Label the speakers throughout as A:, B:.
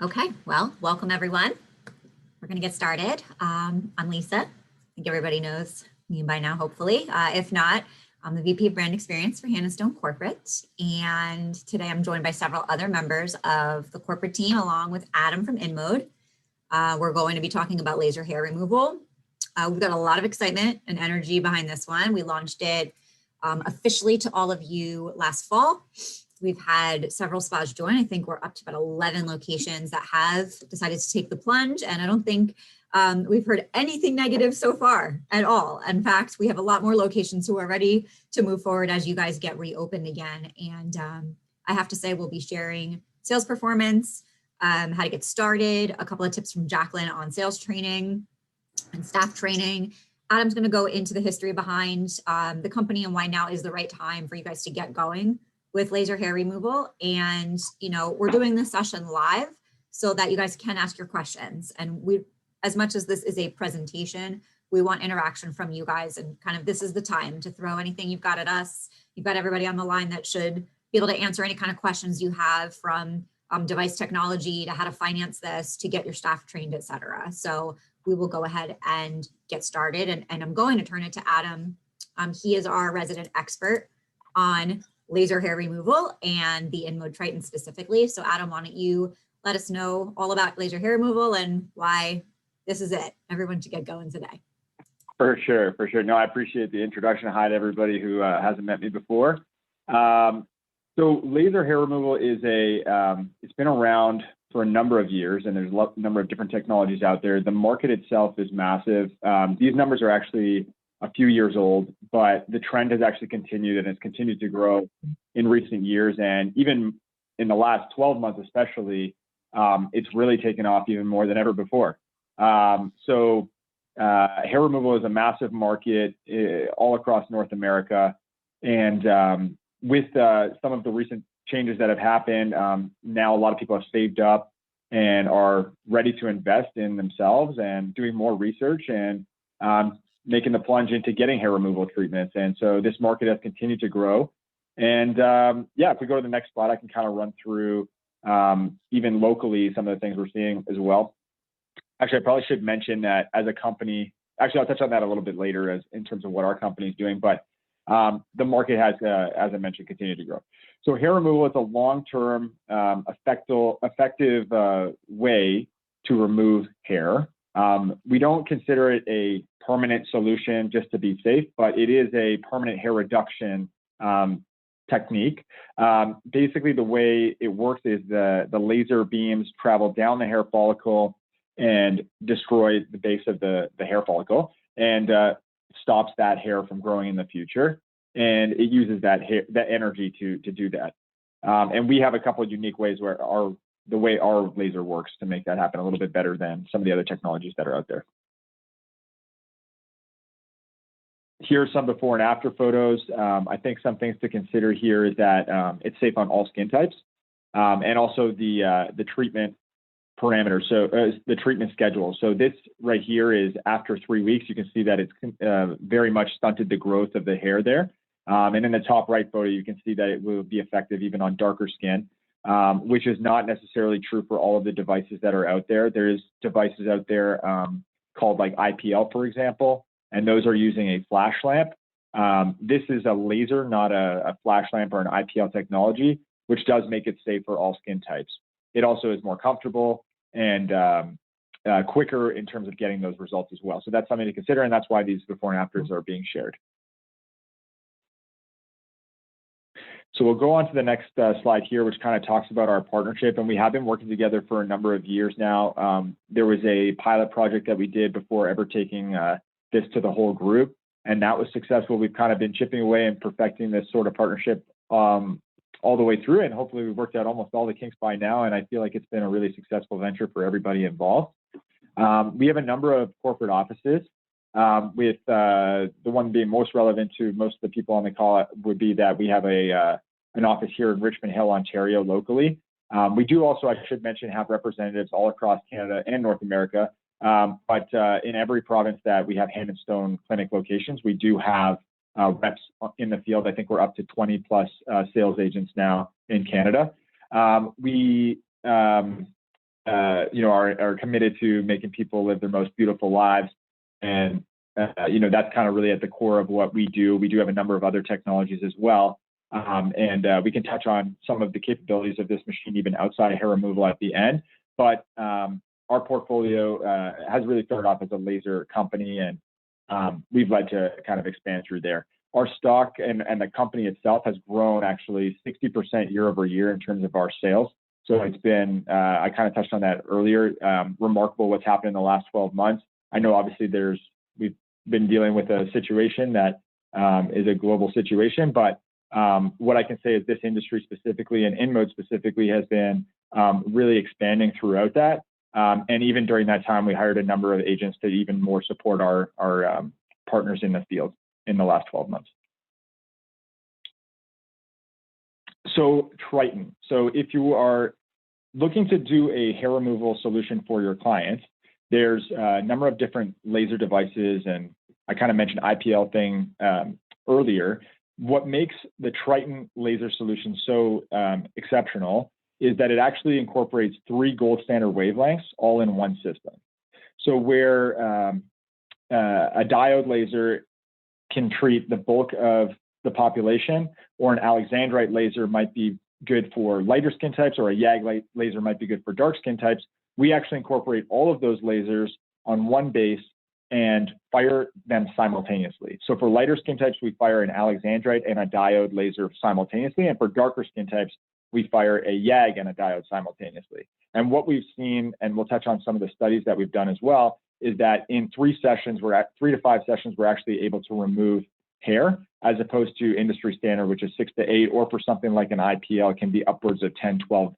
A: Okay, well, welcome everyone. We're going to get started. I'm Lisa. I think everybody knows me by now, hopefully. If not, I'm the VP of Brand Experience for Hannah Stone Corporate. And today I'm joined by several other members of the corporate team, along with Adam from InMode. We're going to be talking about laser hair removal. We've got a lot of excitement and energy behind this one. We launched it officially to all of you last fall. We've had several spas join. I think we're up to about 11 locations that have decided to take the plunge. And I don't think we've heard anything negative so far at all. In fact, we have a lot more locations who are ready to move forward as you guys get reopened again. And I have to say, we'll be sharing sales performance, how to get started, a couple of tips from Jacqueline on sales training and staff training. Adam's going to go into the history behind the company and why now is the right time for you guys to get going with laser hair removal. And, you know, we're doing this session live so that you guys can ask your questions. And we, as much as this is a presentation, we want interaction from you guys, and kind of this is the time to throw anything you've got at us. You've got everybody on the line that should be able to answer any kind of questions you have, from device technology to how to finance this, to get your staff trained, et cetera. So we will go ahead and get started. And I'm going to turn it to Adam. He is our resident expert on laser hair removal and the InMode Triton specifically. So Adam, why don't you let us know all about laser hair removal and why this is it. Everyone should get going today.
B: For sure. No, I appreciate the introduction. Hi to everybody who hasn't met me before. So laser hair removal is it's been around for a number of years, and there's a number of different technologies out there. The market itself is massive. These numbers are actually a few years old, but the trend has actually continued, and it's continued to grow in recent years. And even in the last 12 months, especially, it's really taken off even more than ever before. So hair removal is a massive market all across North America. And with some of the recent changes that have happened, now a lot of people have saved up and are ready to invest in themselves and doing more research and making the plunge into getting hair removal treatments. And so this market has continued to grow. And yeah, if we go to the next slide, I can kind of run through even locally some of the things we're seeing as well. Actually, I probably should mention that as a company, actually, I'll touch on that a little bit later as in terms of what our company is doing, but the market has, as I mentioned, continued to grow. So hair removal is a long-term, effective way to remove hair. We don't consider it a permanent solution just to be safe, but it is a permanent hair reduction technique. Basically, the way it works is the laser beams travel down the hair follicle and destroy the base of the hair follicle, and stops that hair from growing in the future. And it uses that energy to do that. And we have a couple of unique ways where the way our laser works to make that happen a little bit better than some of the other technologies that are out there. Here are some before and after photos. I think some things to consider here is that it's safe on all skin types, and also the treatment parameters. So the treatment schedule. So this right here is after 3 weeks. You can see that it's very much stunted the growth of the hair there. And in the top right photo, you can see that it will be effective even on darker skin, which is not necessarily true for all of the devices that are out there. There's devices out there called like IPL, for example, and those are using a flash lamp. This is a laser, not a flash lamp or an IPL technology, which does make it safe for all skin types. It also is more comfortable and quicker in terms of getting those results as well. So that's something to consider, and that's why these before and afters are being shared. So we'll go on to the next slide here, which kind of talks about our partnership. And we have been working together for a number of years now. There was a pilot project that we did before ever taking this to the whole group, and that was successful. We've kind of been chipping away and perfecting this sort of partnership all the way through, and hopefully we've worked out almost all the kinks by now, and I feel like it's been a really successful venture for everybody involved. We have a number of corporate offices, with the one being most relevant to most of the people on the call would be that we have an office here in Richmond Hill, Ontario, locally. We do also, I should mention, have representatives all across Canada and North America, but in every province that we have Hannah Stone clinic locations, we do have reps in the field. I think we're up to 20 plus sales agents now in Canada. We are committed to making people live their most beautiful lives. And, that's kind of really at the core of what we do. We do have a number of other technologies as well. And we can touch on some of the capabilities of this machine even outside of hair removal at the end. But our portfolio has really started off as a laser company, and we've led to kind of expand through there. Our stock and the company itself has grown actually 60% year over year in terms of our sales. So it's been, I kind of touched on that earlier, remarkable what's happened in the last 12 months. I know obviously we've been dealing with a situation that is a global situation, but what I can say is this industry specifically and InMode specifically has been really expanding throughout that. And even during that time, we hired a number of agents to even more support our partners in the field in the last 12 months. So Triton. So if you are looking to do a hair removal solution for your clients, there's a number of different laser devices, and I kind of mentioned IPL thing earlier. What makes the Triton laser solution so exceptional is that it actually incorporates 3 gold standard wavelengths all in one system. So where a diode laser can treat the bulk of the population, or an alexandrite laser might be good for lighter skin types, or a YAG laser might be good for dark skin types, we actually incorporate all of those lasers on one base and fire them simultaneously. So for lighter skin types, we fire an alexandrite and a diode laser simultaneously. And for darker skin types, we fire a YAG and a diode simultaneously. And what we've seen, and we'll touch on some of the studies that we've done as well, is that in 3 sessions, 3 to 5 sessions, we're actually able to remove hair, as opposed to industry standard, which is 6 to 8, or for something like an IPL, it can be upwards of 10, 12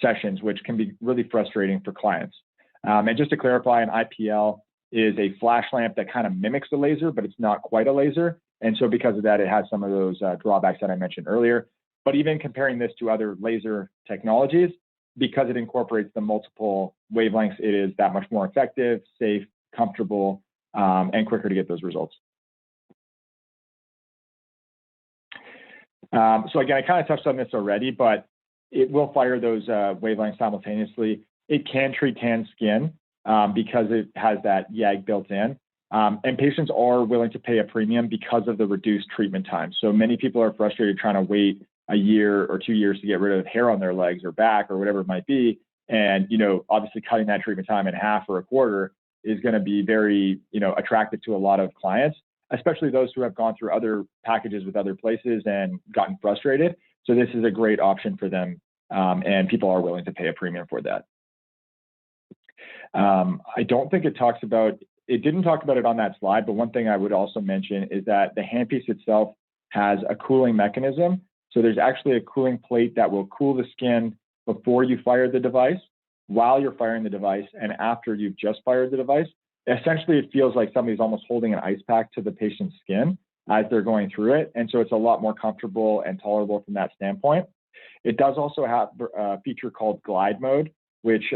B: sessions, which can be really frustrating for clients. And just to clarify, an IPL is a flash lamp that kind of mimics a laser, but it's not quite a laser. And so because of that, it has some of those drawbacks that I mentioned earlier. But even comparing this to other laser technologies, because it incorporates the multiple wavelengths, it is that much more effective, safe, comfortable, and quicker to get those results. So again, I kind of touched on this already, but it will fire those wavelengths simultaneously. It can treat tan skin because it has that YAG built in. And patients are willing to pay a premium because of the reduced treatment time. So many people are frustrated trying to wait a year or 2 years to get rid of hair on their legs or back or whatever it might be. And, obviously cutting that treatment time in half or a quarter is going to be very, attractive to a lot of clients, especially those who have gone through other packages with other places and gotten frustrated. So this is a great option for them. And people are willing to pay a premium for that. I don't think it didn't talk about it on that slide, but one thing I would also mention is that the handpiece itself has a cooling mechanism. So there's actually a cooling plate that will cool the skin before you fire the device, while you're firing the device, and after you've just fired the device. Essentially, it feels like somebody's almost holding an ice pack to the patient's skin as they're going through it. And so it's a lot more comfortable and tolerable from that standpoint. It does also have a feature called glide mode, which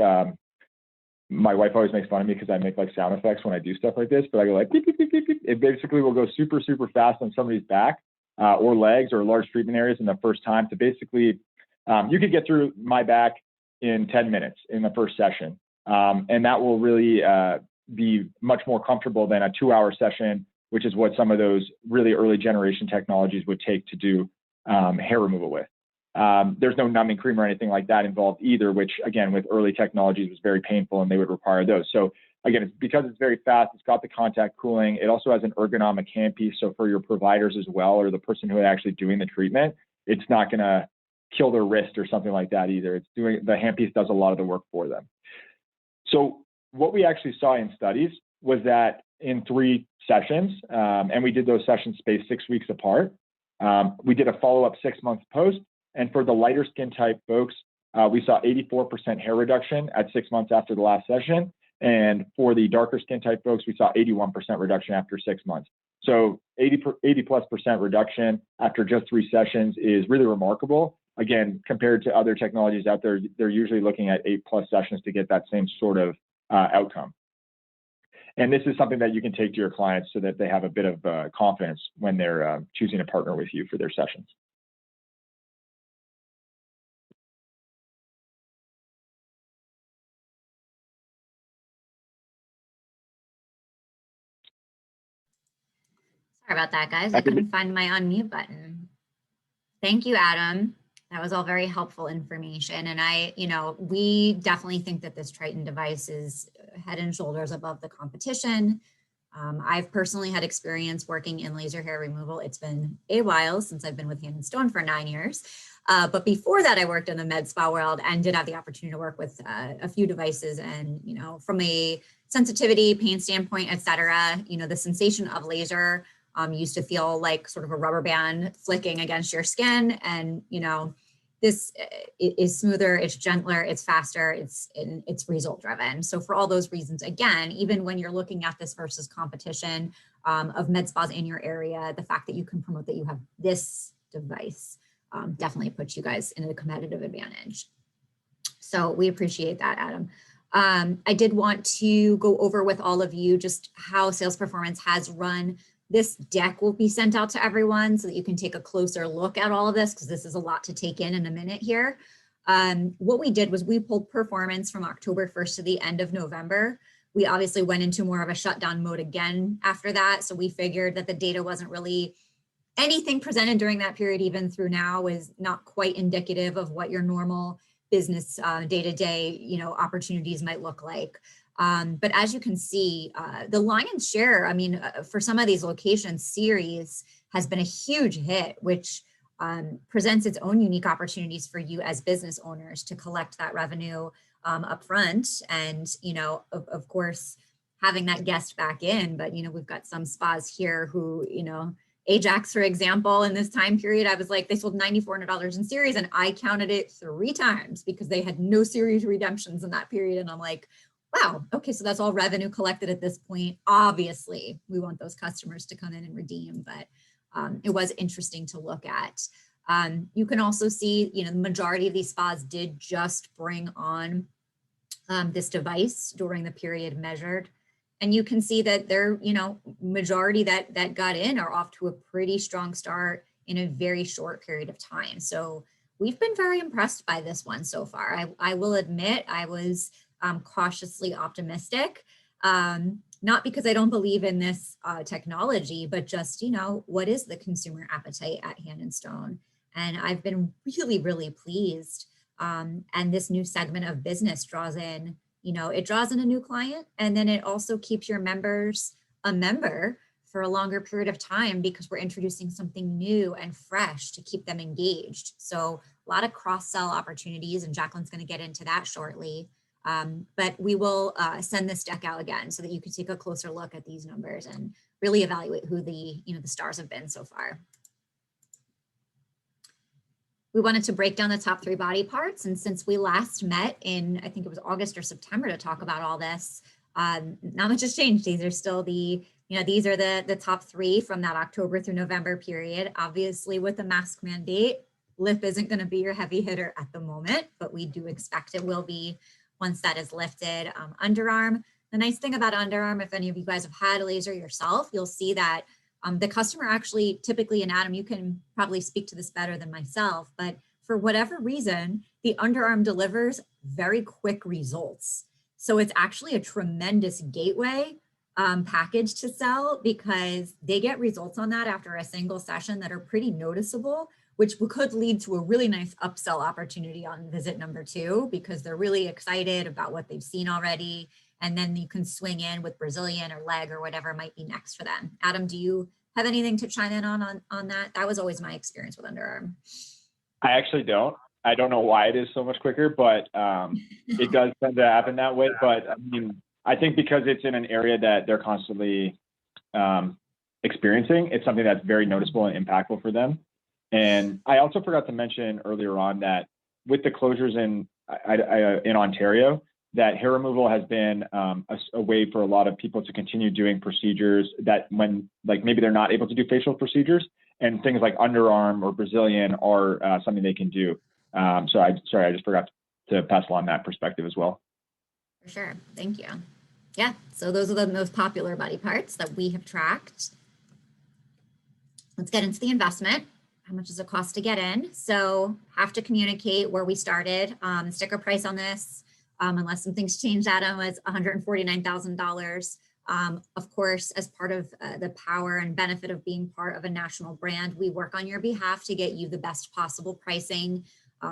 B: my wife always makes fun of me because I make like sound effects when I do stuff like this, but I go like beep, beep, beep, beep, beep. It basically will go super, super fast on somebody's back or legs or large treatment areas in the first time to basically, you could get through my back in 10 minutes in the first session. And that will really be much more comfortable than a 2-hour session, which is what some of those really early generation technologies would take to do hair removal with. There's no numbing cream or anything like that involved either, which again, with early technologies was very painful and they would require those. So again, it's because it's very fast, it's got the contact cooling. It also has an ergonomic handpiece. So for your providers as well, or the person who is actually doing the treatment, it's not going to kill their wrist or something like that either. The handpiece does a lot of the work for them. So what we actually saw in studies was that in 3 sessions, and we did those sessions spaced 6 weeks apart, we did a follow-up 6 months post. And for the lighter skin type folks, we saw 84% hair reduction at 6 months after the last session. And for the darker skin type folks, we saw 81% reduction after 6 months. So 80+% reduction after just 3 sessions is really remarkable. Again, compared to other technologies out there, they're usually looking at 8+ sessions to get that same sort of outcome. And this is something that you can take to your clients so that they have a bit of confidence when they're choosing to partner with you for their sessions.
A: Sorry about that, guys. I couldn't find my unmute button. Thank you, Adam. That was all very helpful information. And we definitely think that this Triton device is head and shoulders above the competition. I've personally had experience working in laser hair removal. It's been a while since I've been with Hand and Stone for 9 years. But before that, I worked in the med spa world and did have the opportunity to work with a few devices. And, from a sensitivity, pain standpoint, et cetera, the sensation of laser used to feel like sort of a rubber band flicking against your skin. And, this is smoother, it's gentler, it's faster, it's result driven. So for all those reasons, again, even when you're looking at this versus competition of med spas in your area, the fact that you can promote that you have this device definitely puts you guys in a competitive advantage. So we appreciate that, Adam. I did want to go over with all of you just how sales performance has run. This deck will be sent out to everyone so that you can take a closer look at all of this, because this is a lot to take in a minute here. What we did was we pulled performance from October 1st to the end of November. We obviously went into more of a shutdown mode again after that. So we figured that the data wasn't really anything presented during that period, even through now, was not quite indicative of what your normal business day-to-day, opportunities might look like. But as you can see, the lion's share, for some of these locations, series has been a huge hit, which presents its own unique opportunities for you as business owners to collect that revenue up front. And, of course, having that guest back in. But, we've got some spas here who, Ajax, for example, in this time period, I was like, they sold $9,400 in series, and I counted it 3 times because they had no series redemptions in that period. And I'm like, wow, okay, so that's all revenue collected at this point. Obviously, we want those customers to come in and redeem, but it was interesting to look at. You can also see, the majority of these spas did just bring on this device during the period measured. And you can see that they're, majority that got in are off to a pretty strong start in a very short period of time. So we've been very impressed by this one so far. I will admit I was cautiously optimistic, not because I don't believe in this technology, but just, what is the consumer appetite at Hand and Stone? And I've been really, really pleased. And this new segment of business draws in, it draws in a new client, and then it also keeps your members a member for a longer period of time because we're introducing something new and fresh to keep them engaged. So a lot of cross-sell opportunities, and Jacqueline's going to get into that shortly. But we will send this deck out again so that you can take a closer look at these numbers and really evaluate who the stars have been so far. We wanted to break down the top 3 body parts. And since we last met in, I think it was August or September to talk about all this, not much has changed. These are still these are the top 3 from that October through November period. Obviously with the mask mandate, lip isn't going to be your heavy hitter at the moment, but we do expect it will be once that is lifted. Underarm. The nice thing about underarm, if any of you guys have had a laser yourself, you'll see that the customer actually typically, and Adam, you can probably speak to this better than myself, but for whatever reason, the underarm delivers very quick results. So it's actually a tremendous gateway package to sell because they get results on that after a single session that are pretty noticeable, which could lead to a really nice upsell opportunity on visit number 2 because they're really excited about what they've seen already. And then you can swing in with Brazilian or leg or whatever might be next for them. Adam, do you have anything to chime in on that? That was always my experience with underarm.
B: I actually don't. I don't know why it is so much quicker, but it does tend to happen that way. But I think because it's in an area that they're constantly experiencing, it's something that's very noticeable and impactful for them. And I also forgot to mention earlier on that with the closures in Ontario, that hair removal has been a way for a lot of people to continue doing procedures that when maybe they're not able to do facial procedures, and things like underarm or Brazilian are something they can do. So I just forgot to pass along that perspective as well.
A: For sure. Thank you. Yeah. So those are the most popular body parts that we have tracked. Let's get into the investment. How much does it cost to get in? So have to communicate where we started. Sticker price on this, unless something's changed, Adam, was $149,000. Of course, as part of the power and benefit of being part of a national brand, we work on your behalf to get you the best possible pricing.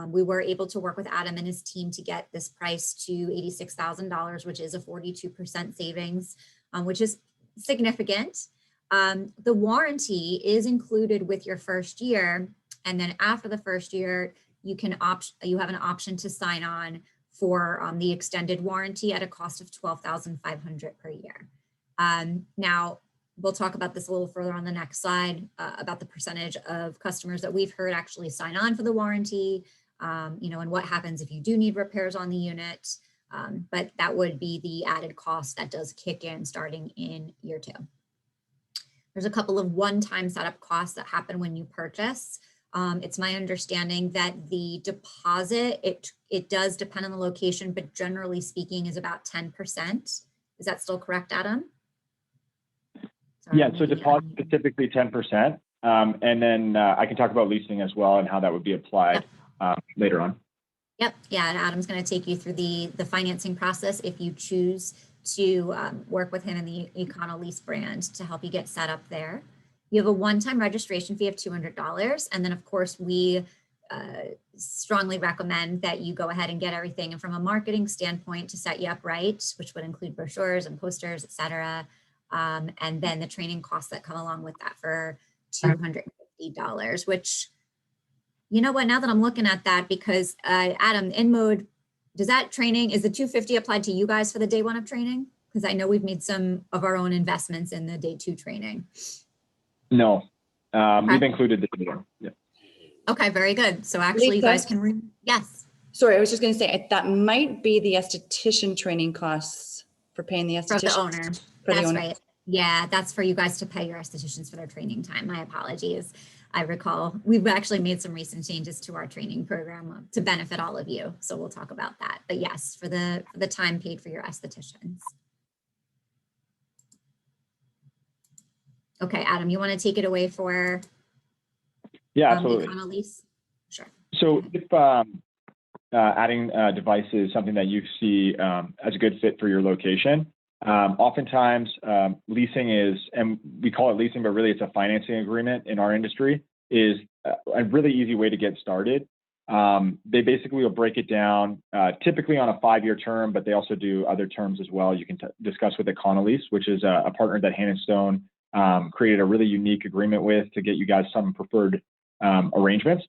A: We were able to work with Adam and his team to get this price to $86,000, which is a 42% savings, which is significant. The warranty is included with your first year. And then after the first year, you have an option to sign on for the extended warranty at a cost of $12,500 per year. Now, we'll talk about this a little further on the next slide about the percentage of customers that we've heard actually sign on for the warranty, and what happens if you do need repairs on the unit. But that would be the added cost that does kick in starting in year 2. There's a couple of one-time setup costs that happen when you purchase. It's my understanding that the deposit, it does depend on the location, but generally speaking is about 10%. Is that still correct, Adam? Sorry,
B: yeah, so deposit is typically 10%. And then I can talk about leasing as well and how that would be applied later on.
A: Yep, yeah, and Adam's going to take you through the financing process if you choose to work with him in the EconoLease brand to help you get set up there. You have a one-time registration fee of $200. And then of course we strongly recommend that you go ahead and get everything. And from a marketing standpoint to set you up right, which would include brochures and posters, et cetera. And then the training costs that come along with that for $250, which, you know what, now that I'm looking at that, because Adam, InMode, is the $250 applied to you guys for the day 1 of training? Because I know we've made some of our own investments in the day 2 training.
B: No, we've included the video. Yeah.
A: Okay, very good. So actually Lisa, you guys can yes.
C: Sorry, I was just going to say that might be the esthetician training costs for paying the esthetician.
A: For the owner. That's right. Yeah, that's for you guys to pay your estheticians for their training time. My apologies. I recall we've actually made some recent changes to our training program to benefit all of you. So we'll talk about that. But yes, for the time paid for your estheticians. Okay, Adam, you want to take it away for
B: absolutely.
A: EconoLease? Sure.
B: So if adding devices is something that you see as a good fit for your location, oftentimes leasing is, and we call it leasing, but really it's a financing agreement in our industry, is a really easy way to get started. They basically will break it down typically on a 5-year term, but they also do other terms as well. You can discuss with EconoLease, which is a partner that Hand & Stone created a really unique agreement with to get you guys some preferred arrangements.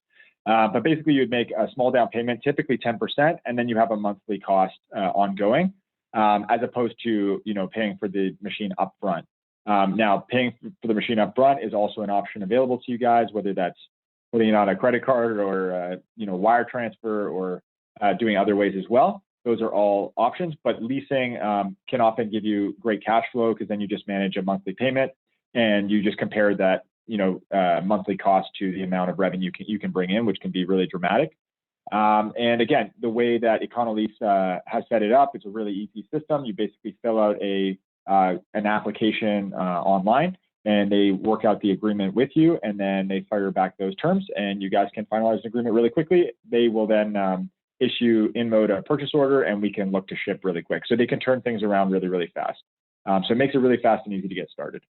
B: But basically you'd make a small down payment, typically 10%, and then you have a monthly cost ongoing, as opposed to, paying for the machine upfront. Now, paying for the machine upfront is also an option available to you guys, whether that's putting it on a credit card or, wire transfer or doing other ways as well. Those are all options, but leasing can often give you great cash flow because then you just manage a monthly payment and you just compare that, monthly cost to the amount of revenue you can bring in, which can be really dramatic. And again, the way that EconoLease has set it up, it's a really easy system. You basically fill out an application online, and they work out the agreement with you, and then they fire back those terms, and you guys can finalize an agreement really quickly. They will then issue InMode a purchase order, and we can look to ship really quick. So they can turn things around really, really fast. So it makes it really fast and easy to get started.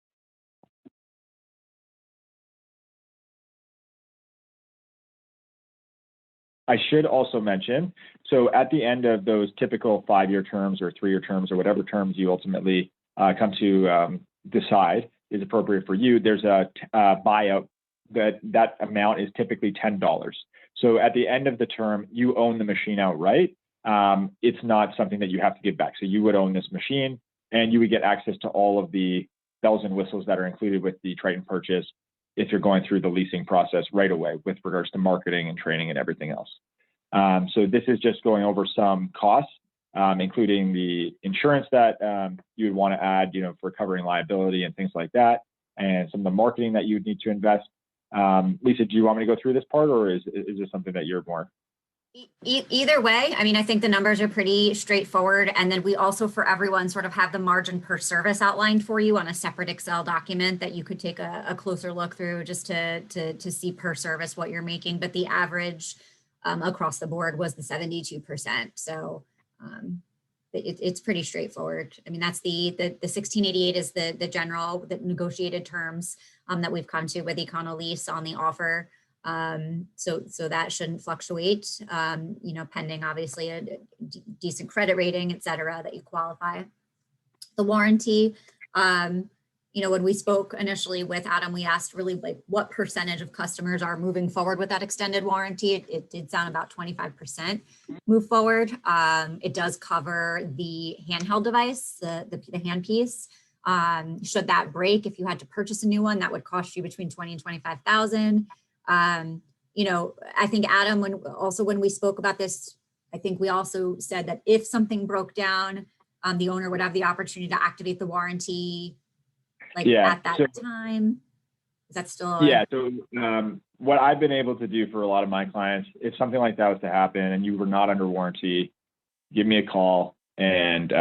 B: I should also mention, so at the end of those typical 5-year terms or 3-year terms or whatever terms you ultimately come to decide is appropriate for you, there's a buyout that amount is typically $10. So at the end of the term, you own the machine outright. It's not something that you have to give back. So you would own this machine and you would get access to all of the bells and whistles that are included with the Triton purchase if you're going through the leasing process right away with regards to marketing and training and everything else. So this is just going over some costs, including the insurance that you would want to add, for covering liability and things like that, and some of the marketing that you would need to invest. Lisa, do you want me to go through this part, or is this something that you're more?
A: Either way, I mean, I think the numbers are pretty straightforward. And then we also, for everyone, sort of have the margin per service outlined for you on a separate Excel document that you could take a closer look through just to see per service what you're making. But the average across the board was the 72%. So it's pretty straightforward. I mean, that's the 1688 is the general, the negotiated terms that we've come to with Econolease on the offer. So that shouldn't fluctuate, pending obviously a decent credit rating, et cetera, that you qualify. The warranty, when we spoke initially with Adam, we asked really like what percentage of customers are moving forward with that extended warranty. It did sound about 25% move forward. It does cover the handheld device, the handpiece. Should that break, if you had to purchase a new one, that would cost you between 20 and 25,000. I think Adam, when we spoke about this, I think we also said that if something broke down, the owner would have the opportunity to activate the warranty at that time. Is that still?
B: So what I've been able to do for a lot of my clients, if something like that was to happen and you were not under warranty, give me a call and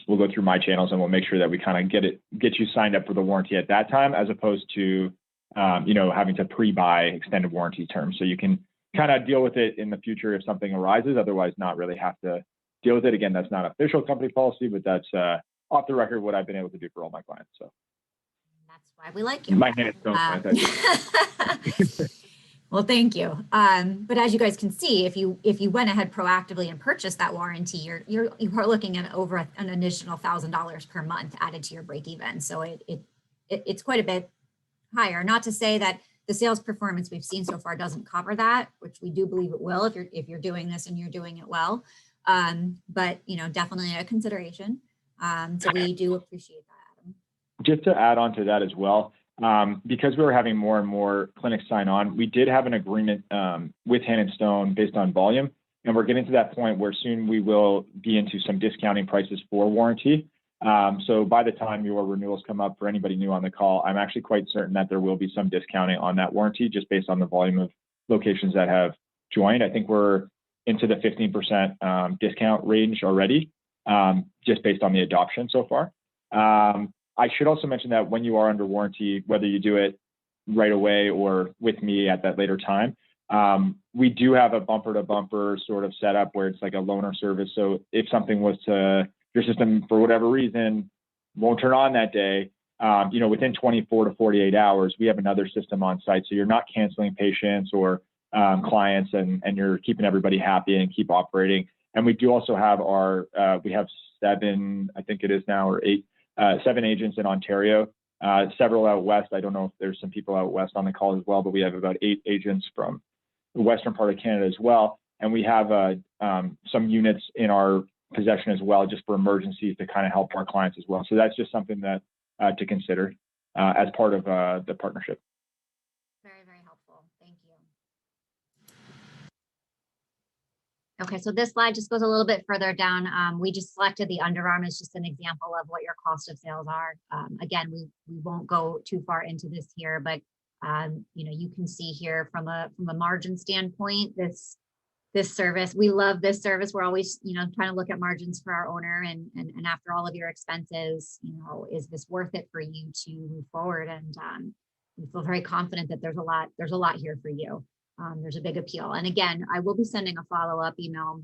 B: we'll go through my channels and we'll make sure that we kind of get you signed up for the warranty at that time, as opposed to having to pre-buy extended warranty terms. So you can kind of deal with it in the future if something arises, otherwise not really have to deal with it. Again, that's not official company policy, but that's off the record what I've been able to do for all my clients. So
A: that's why we like you.
B: My hands don't
A: Well, thank you. But as you guys can see, if you went ahead proactively and purchased that warranty, you are looking at over an additional $1,000 per month added to your break even. So it's quite a bit higher. Not to say that the sales performance we've seen so far doesn't cover that, which we do believe it will if you're doing this and you're doing it well. But definitely a consideration. So we do appreciate that, Adam.
B: Just to add on to that as well, because we were having more and more clinics sign on, we did have an agreement with Hand & Stone based on volume. And we're getting to that point where soon we will be into some discounting prices for warranty. So by the time your renewals come up, for anybody new on the call, I'm actually quite certain that there will be some discounting on that warranty just based on the volume of locations that have joined. I think we're into the 15% discount range already, just based on the adoption so far. I should also mention that when you are under warranty, whether you do it right away or with me at that later time, we do have a bumper to bumper sort of setup where it's like a loaner service. So if something was to, your system for whatever reason won't turn on that day, within 24 to 48 hours, we have another system on site. So you're not canceling patients or clients, and you're keeping everybody happy and keep operating. And we do also have we have 7, I think it is now, or 8, 7 agents in Ontario, several out west. I don't know if there's some people out west on the call as well, but we have about 8 agents from the western part of Canada as well. And we have some units in our possession as well, just for emergencies to kind of help our clients as well. So that's just something that to consider as part of the partnership.
A: Very, very helpful. Thank you. Okay, so this slide just goes a little bit further down. We just selected the underarm as just an example of what your cost of sales are. Again, we won't go too far into this here, but you can see here from a margin standpoint, this service, we love this service. We're always, trying to look at margins for our owner, and after all of your expenses, is this worth it for you to move forward? And we feel very confident that there's a lot here for you. There's a big appeal. And again, I will be sending a follow-up email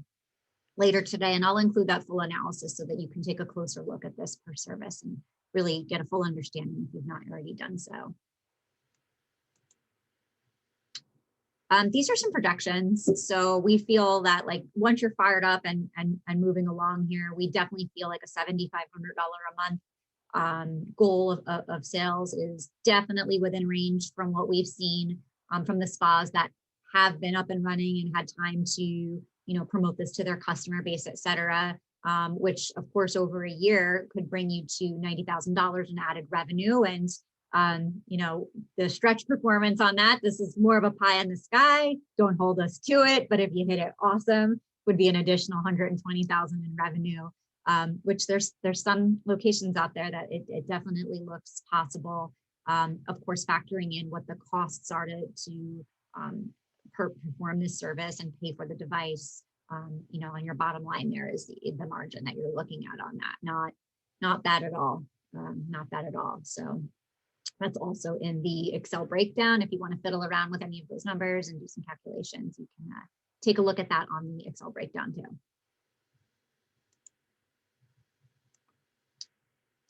A: later today, and I'll include that full analysis so that you can take a closer look at this per service and really get a full understanding if you've not already done so. These are some projections. So we feel that once you're fired up and moving along here, we definitely feel like a $7,500 a month goal of sales is definitely within range from what we've seen from the spas that have been up and running and had time to promote this to their customer base, et cetera, which of course over a year could bring you to $90,000 in added revenue. And the stretch performance on that, this is more of a pie in the sky. Don't hold us to it, but if you hit it, awesome, would be an additional 120,000 in revenue, which there's some locations out there that it definitely looks possible. Of course, factoring in what the costs are to perform this service and pay for the device, and your bottom line there is the margin that you're looking at on that. Not bad at all. Not bad at all. So that's also in the Excel breakdown. If you want to fiddle around with any of those numbers and do some calculations, you can take a look at that on the Excel breakdown too.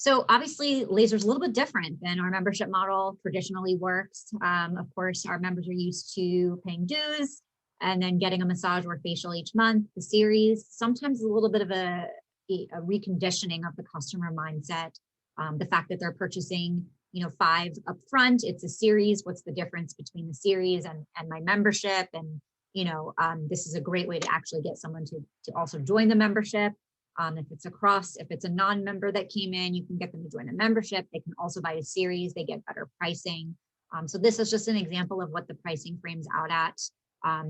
A: So obviously laser is a little bit different than our membership model traditionally works. Of course, our members are used to paying dues and then getting a massage or facial each month. The series sometimes a little bit of a reconditioning of the customer mindset. The fact that they're purchasing, 5 upfront, it's a series. What's the difference between the series and my membership? And this is a great way to actually get someone to also join the membership. If it's a non-member that came in, you can get them to join a membership. They can also buy a series. They get better pricing. So this is just an example of what the pricing frames out at.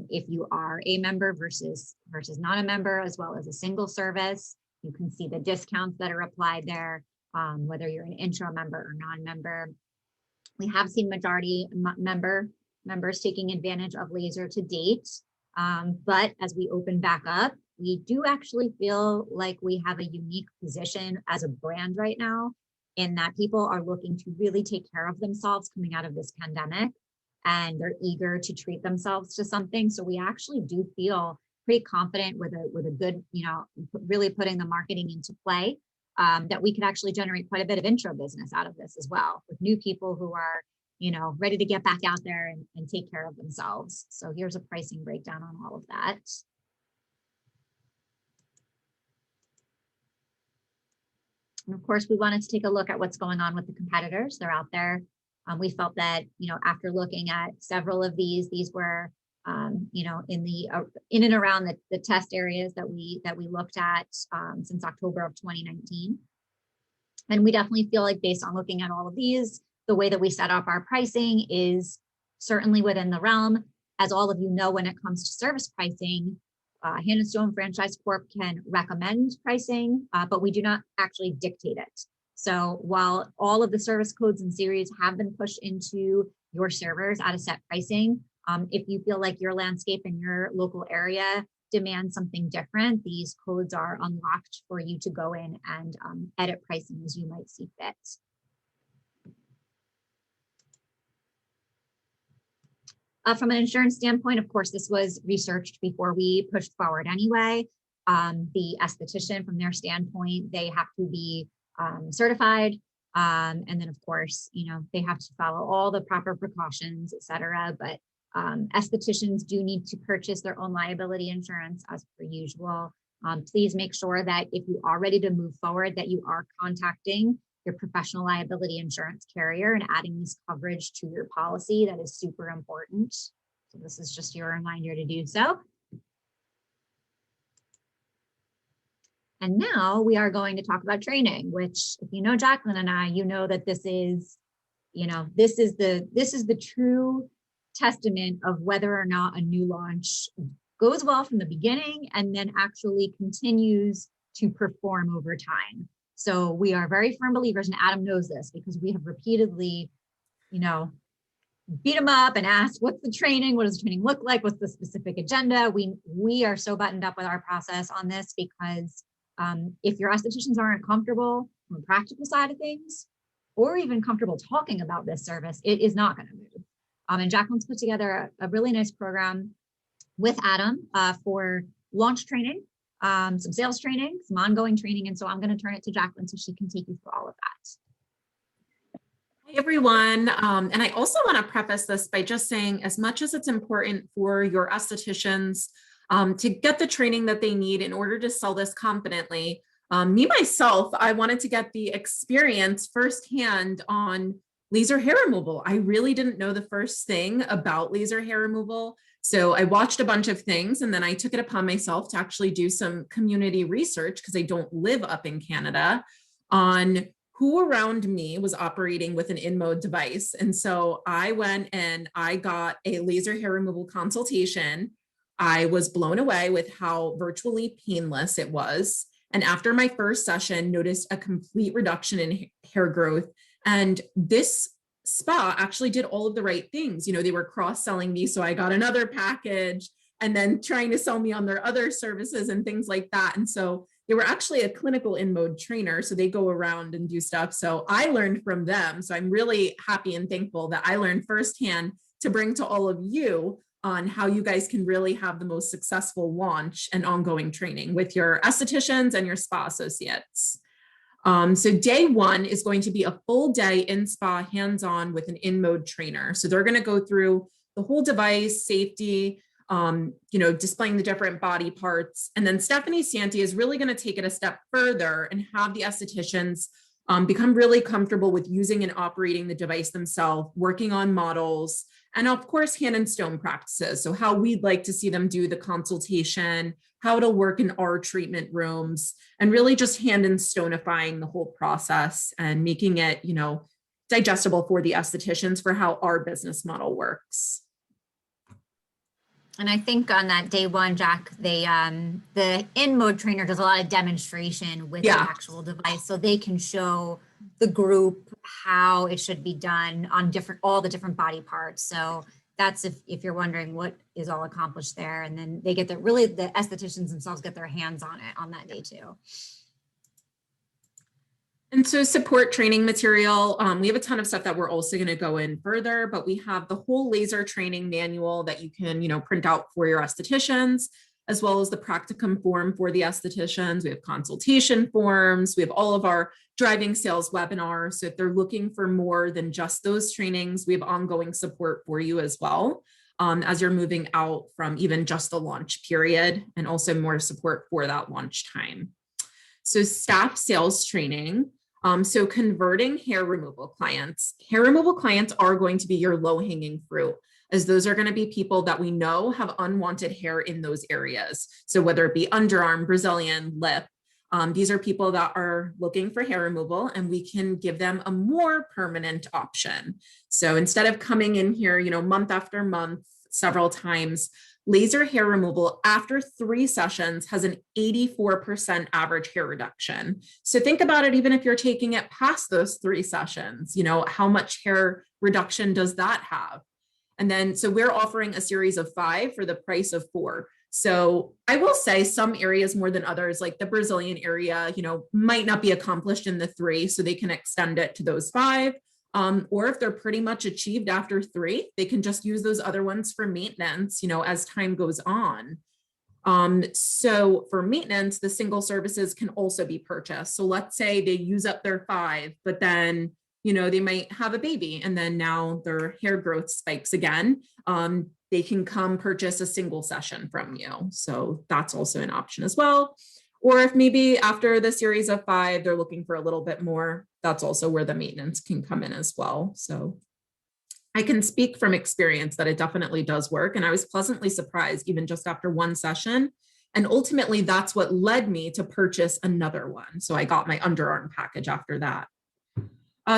A: If you are a member versus not a member, as well as a single service, you can see the discounts that are applied there, whether you're an intro member or non-member. We have seen majority members taking advantage of laser to date. But as we open back up, we do actually feel like we have a unique position as a brand right now, in that people are looking to really take care of themselves coming out of this pandemic, and they're eager to treat themselves to something. So we actually do feel pretty confident with a good, really putting the marketing into play, that we could actually generate quite a bit of intro business out of this as well, with new people who are, ready to get back out there and take care of themselves. So here's a pricing breakdown on all of that. And of course, we wanted to take a look at what's going on with the competitors. They're out there. We felt that, after looking at several of these were, in and around the test areas that we looked at since October of 2019. And we definitely feel like, based on looking at all of these, the way that we set up our pricing is certainly within the realm. As all of you know, when it comes to service pricing, Hand & Stone Franchise Corp can recommend pricing, but we do not actually dictate it. So while all of the service codes and series have been pushed into your servers at a set pricing, if you feel like your landscape and your local area demands something different, these codes are unlocked for you to go in and edit pricing as you might see fit. From an insurance standpoint, of course, this was researched before we pushed forward anyway. The esthetician, from their standpoint, they have to be certified. And then, of course, they have to follow all the proper precautions, et cetera. But estheticians do need to purchase their own liability insurance as per usual. Please make sure that if you are ready to move forward, that you are contacting your professional liability insurance carrier and adding this coverage to your policy. That is super important. So this is just your reminder to do so. And now we are going to talk about training, which, if you know Jacqueline and I, you know that this is the true testament of whether or not a new launch goes well from the beginning and then actually continues to perform over time. So we are very firm believers, and Adam knows this because we have repeatedly, beat him up and asked, what's the training? What does the training look like? What's the specific agenda? We are so buttoned up with our process on this because if your estheticians aren't comfortable from a practical side of things, or even comfortable talking about this service, it is not going to move. And Jacqueline's put together a really nice program with Adam for launch training, some sales training, some ongoing training. And so I'm going to turn it to Jacqueline so she can take you through all of that.
D: Hi, everyone. And I also want to preface this by just saying, as much as it's important for your estheticians to get the training that they need in order to sell this confidently, me, myself, I wanted to get the experience firsthand on laser hair removal. I really didn't know the first thing about laser hair removal. So I watched a bunch of things, and then I took it upon myself to actually do some community research, because I don't live up in Canada, on who around me was operating with an InMode device. And so I went and I got a laser hair removal consultation. I was blown away with how virtually painless it was. And after my first session, noticed a complete reduction in hair growth. And this spa actually did all of the right things. They were cross-selling me, so I got another package, and then trying to sell me on their other services and things like that. And so they were actually a clinical InMode trainer, so they go around and do stuff. So I learned from them. So I'm really happy and thankful that I learned firsthand to bring to all of you on how you guys can really have the most successful launch and ongoing training with your estheticians and your spa associates. So day one is going to be a full day in spa hands-on with an in-mode trainer. So they're going to go through the whole device, safety, displaying the different body parts. And then Stephanie Santi is really going to take it a step further and have the estheticians become really comfortable with using and operating the device themselves, working on models, and of course, hand and stone practices. So how we'd like to see them do the consultation, how it'll work in our treatment rooms, and really just hand and stoneifying the whole process and making it, digestible for the estheticians for how our business model works.
A: And I think on that day one, Jack, the in-mode trainer does a lot of demonstration with the actual device, so they can show the group how it should be done on all the different body parts. So that's if you're wondering what is all accomplished there, and then they get the estheticians themselves get their hands on it on that day too.
D: And so support training material, we have a ton of stuff that we're also going to go in further, but we have the whole laser training manual that you can, print out for your estheticians, as well as the practicum form for the estheticians. We have consultation forms. We have all of our driving sales webinars. So if they're looking for more than just those trainings, we have ongoing support for you as well, as you're moving out from even just the launch period, and also more support for that launch time. So staff sales training. So converting hair removal clients. Hair removal clients are going to be your low-hanging fruit, as those are going to be people that we know have unwanted hair in those areas. So whether it be underarm, Brazilian, lip, these are people that are looking for hair removal, and we can give them a more permanent option. So instead of coming in here, month after month, several times, laser hair removal after 3 sessions has an 84% average hair reduction. So think about it, even if you're taking it past those 3 sessions, how much hair reduction does that have? And then, so we're offering a series of 5 for the price of 4. So I will say some areas more than others, like the Brazilian area, might not be accomplished in the 3, so they can extend it to those 5. Or if they're pretty much achieved after 3, they can just use those other ones for maintenance, as time goes on. So for maintenance, the single services can also be purchased. So let's say they use up their 5, but then, they might have a baby, and then now their hair growth spikes again. They can come purchase a single session from you. So that's also an option as well. Or if maybe after the series of 5, they're looking for a little bit more, that's also where the maintenance can come in as well. So I can speak from experience that it definitely does work. And I was pleasantly surprised even just after 1 session. And ultimately, that's what led me to purchase another one. So I got my underarm package after that.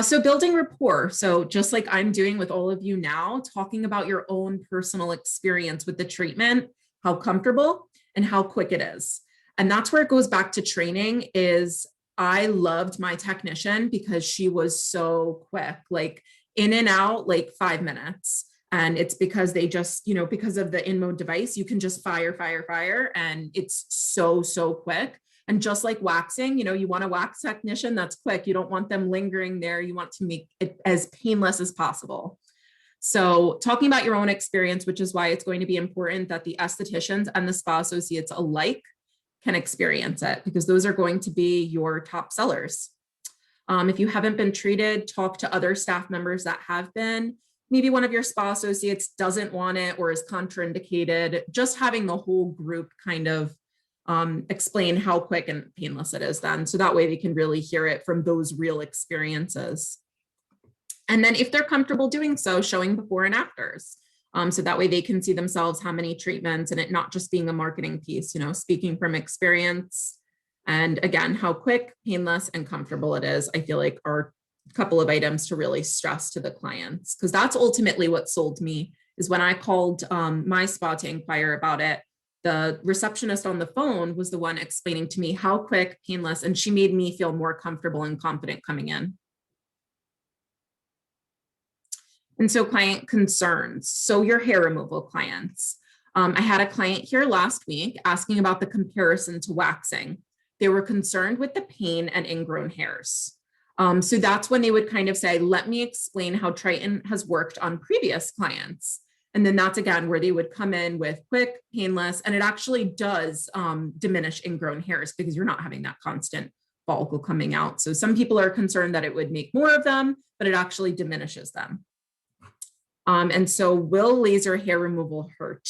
D: So building rapport. So just like I'm doing with all of you now, talking about your own personal experience with the treatment, how comfortable and how quick it is. And that's where it goes back to training. Is I loved my technician because she was so quick, like in and out, like 5 minutes. And it's because they just, because of the in-mode device, you can just fire, and it's so quick. And just like waxing, you want a wax technician that's quick. You don't want them lingering there. You want to make it as painless as possible. So talking about your own experience, which is why it's going to be important that the estheticians and the spa associates alike can experience it, because those are going to be your top sellers. If you haven't been treated, talk to other staff members that have been. Maybe one of your spa associates doesn't want it or is contraindicated. Just having the whole group kind of explain how quick and painless it is then. So that way they can really hear it from those real experiences. And then if they're comfortable doing so, showing before and afters. So that way they can see themselves how many treatments, and it not just being a marketing piece, speaking from experience. And again, how quick, painless, and comfortable it is, I feel like are a couple of items to really stress to the clients, because that's ultimately what sold me. Is when I called my spa to inquire about it, the receptionist on the phone was the one explaining to me how quick, painless, and she made me feel more comfortable and confident coming in. And so client concerns. So your hair removal clients. I had a client here last week asking about the comparison to waxing. They were concerned with the pain and ingrown hairs. So that's when they would kind of say, let me explain how Triton has worked on previous clients. And then that's again where they would come in with quick, painless, and it actually does diminish ingrown hairs because you're not having that constant follicle coming out. So some people are concerned that it would make more of them, but it actually diminishes them. And so will laser hair removal hurt?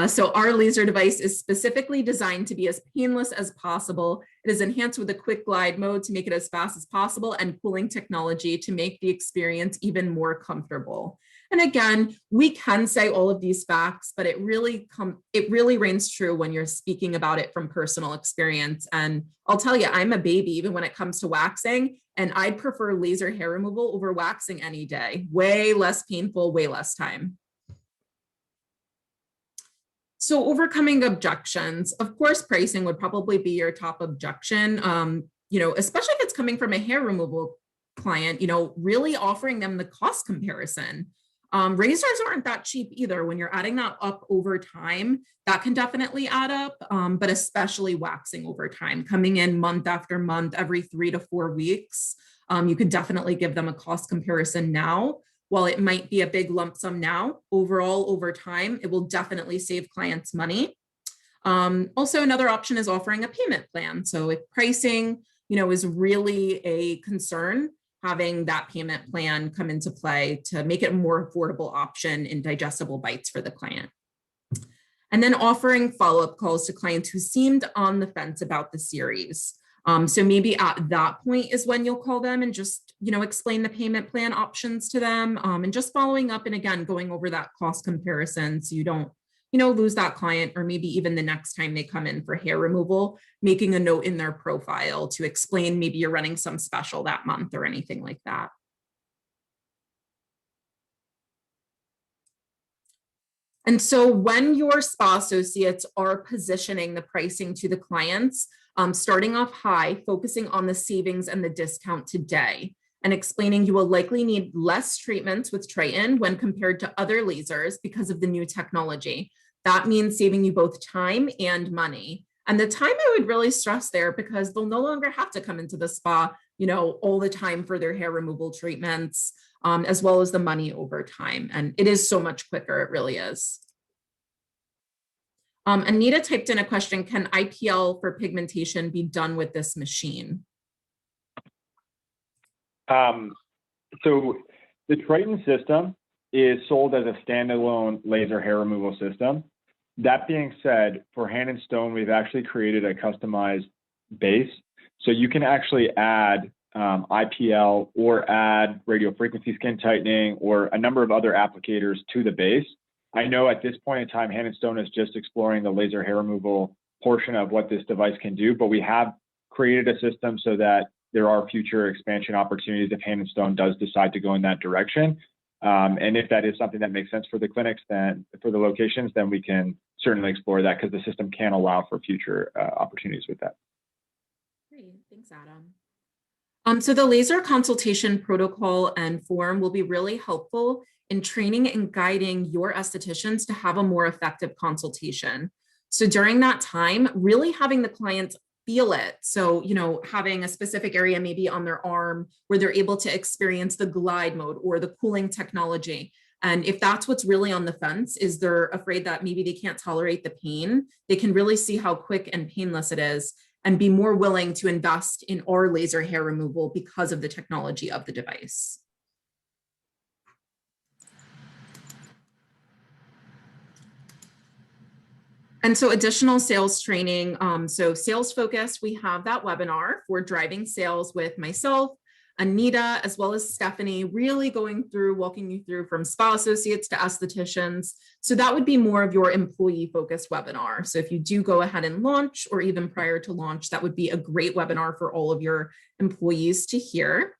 D: So our laser device is specifically designed to be as painless as possible. It is enhanced with a quick glide mode to make it as fast as possible and cooling technology to make the experience even more comfortable. And again, we can say all of these facts, but it really reigns true when you're speaking about it from personal experience. And I'll tell you, I'm a baby even when it comes to waxing, and I'd prefer laser hair removal over waxing any day. Way less painful, way less time. So overcoming objections, of course, pricing would probably be your top objection, especially if it's coming from a hair removal client, really offering them the cost comparison. Razors aren't that cheap either. When you're adding that up over time, that can definitely add up, but especially waxing over time, coming in month after month, every 3 to 4 weeks, you could definitely give them a cost comparison now. While it might be a big lump sum now, overall, over time, it will definitely save clients money. Also, another option is offering a payment plan. So if pricing, is really a concern, having that payment plan come into play to make it a more affordable option in digestible bites for the client. And then offering follow-up calls to clients who seemed on the fence about the series. So maybe at that point is when you'll call them and just, explain the payment plan options to them, and just following up and again, going over that cost comparison so you don't, lose that client, or maybe even the next time they come in for hair removal, making a note in their profile to explain maybe you're running some special that month or anything like that. And so when your spa associates are positioning the pricing to the clients, starting off high, focusing on the savings and the discount today, and explaining you will likely need less treatments with Triton when compared to other lasers because of the new technology. That means saving you both time and money. And the time I would really stress there, because they'll no longer have to come into the spa, all the time for their hair removal treatments, as well as the money over time. And it is so much quicker, it really is. Anita typed in a question, can IPL for pigmentation be done with this machine?
B: So the Triton system is sold as a standalone laser hair removal system. That being said, for Hand and Stone, we've actually created a customized base. So you can actually add IPL or add radio frequency skin tightening or a number of other applicators to the base. I know at this point in time, Hand and Stone is just exploring the laser hair removal portion of what this device can do, but we have created a system so that there are future expansion opportunities if Hand and Stone does decide to go in that direction. And if that is something that makes sense for the clinics, then for the locations, then we can certainly explore that because the system can allow for future opportunities with that.
D: Great, thanks, Adam. So the laser consultation protocol and form will be really helpful in training and guiding your estheticians to have a more effective consultation. So during that time, really having the clients feel it. So, having a specific area maybe on their arm where they're able to experience the glide mode or the cooling technology. And if that's what's really on the fence, is they're afraid that maybe they can't tolerate the pain, they can really see how quick and painless it is and be more willing to invest in our laser hair removal because of the technology of the device. And so additional sales training. So sales focused, we have that webinar for driving sales with myself, Anita, as well as Stephanie, really going through, walking you through from spa associates to estheticians. So that would be more of your employee focused webinar. So if you do go ahead and launch, or even prior to launch, that would be a great webinar for all of your employees to hear.